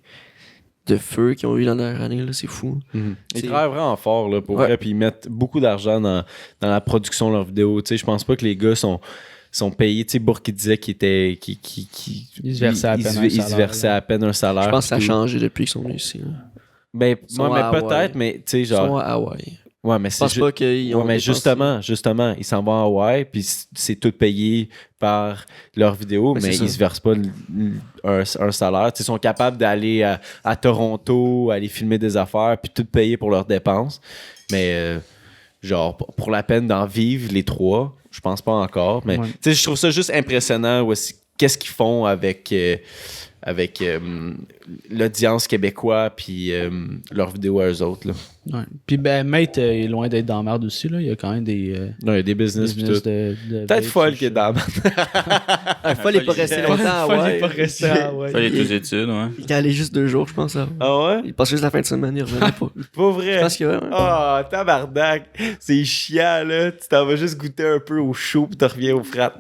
de feu qu'ils ont eu dans la dernière année, là, c'est fou. Ils travaillent vraiment fort, là, pour vrai, puis ils mettent beaucoup d'argent dans la production de leurs vidéos. Tu sais, je pense pas que les gars sont payés. Tu sais, Bourque disait qu'ils étaient... Ils se versaient à peine un salaire. à peine un salaire. Je pense que ça a changé depuis qu'ils sont venus ici, là. Ben, sont mais à peut-être, Hawaï. mais tu sais, Ils genre. sont à Hawaï. Ouais, mais Je pense pas qu'ils ont. Ouais, mais dépensé. justement, ils s'en vont à Hawaï, puis c'est tout payé par leurs vidéos, Mais mais c'est ils ça. se versent pas un salaire. Ils sont capables d'aller à Toronto, aller filmer des affaires, puis tout payer pour leurs dépenses. Mais, genre, pour la peine d'en vivre, les trois, je pense pas encore. Mais, Ouais. tu sais, je trouve ça juste impressionnant aussi. Qu'est-ce qu'ils font avec l'audience québécoise, puis leurs vidéos à eux autres, là. Ouais. Puis ben, Mate est loin d'être dans la merde aussi. Là. Il y a quand même des Non, il y a des business, puis tout. de Peut-être vape, Folle qui est dans Folle n'est pas resté longtemps à Folle Hawaï. est pas resté à Hawaï. Ça, il y a deux études, ouais. Il est allé juste 2 jours, je pense. Ah ouais? Il passait juste la fin de semaine, il revenait pas. Pas vrai. Je pense que ouais. Ah, tabarnak. C'est chiant, là. Tu t'en vas juste goûter un peu au chaud puis tu reviens au frat.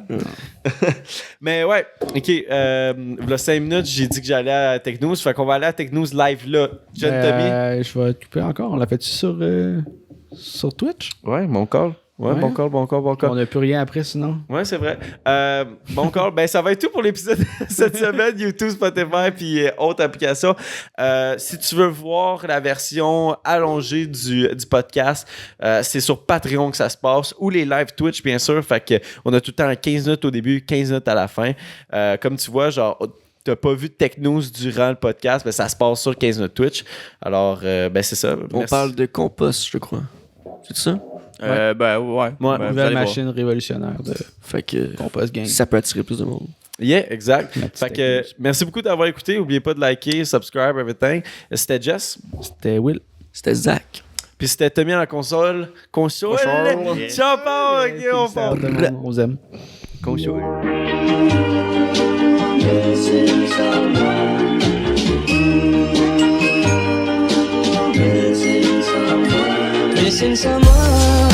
Mais ouais, OK. Là, 5 minutes, j'ai dit que j'allais à Technews. Fait qu'on va aller à Technews live, là. John Tommy. Je vais couper encore. On l'a fait sur Twitch? Ouais, mon call. Ouais, Ouais. bon call. On n'a plus rien après sinon. Ouais, c'est vrai. Bon call. Ben, ça va être tout pour l'épisode de cette semaine. YouTube, Spotify, puis autres applications. Si tu veux voir la version allongée du podcast, c'est sur Patreon que ça se passe, ou les live Twitch, bien sûr. Fait que on a tout le temps 15 minutes au début, 15 minutes à la fin. Comme tu vois, genre, t'as pas vu de Technews durant le podcast, ben ça se passe sur 15 minutes Twitch. Alors, ben c'est ça. On Merci. parle de compost, je crois. C'est ça? Ben, ouais. Ben, vous Nouvelle allez voir. machine révolutionnaire de Fait que Compost Gang. ça peut attirer plus de monde. Yeah, exact. La petite Fait que Technews. merci beaucoup d'avoir écouté. N'oubliez pas de liker, subscribe, everything. C'était Jess. C'était Will. C'était Zach. Puis c'était Tommy à la console. Console. Console. Ciao, Paul. Ok, on Peace part. out, tout le monde. On vous aime. Console. Missing someone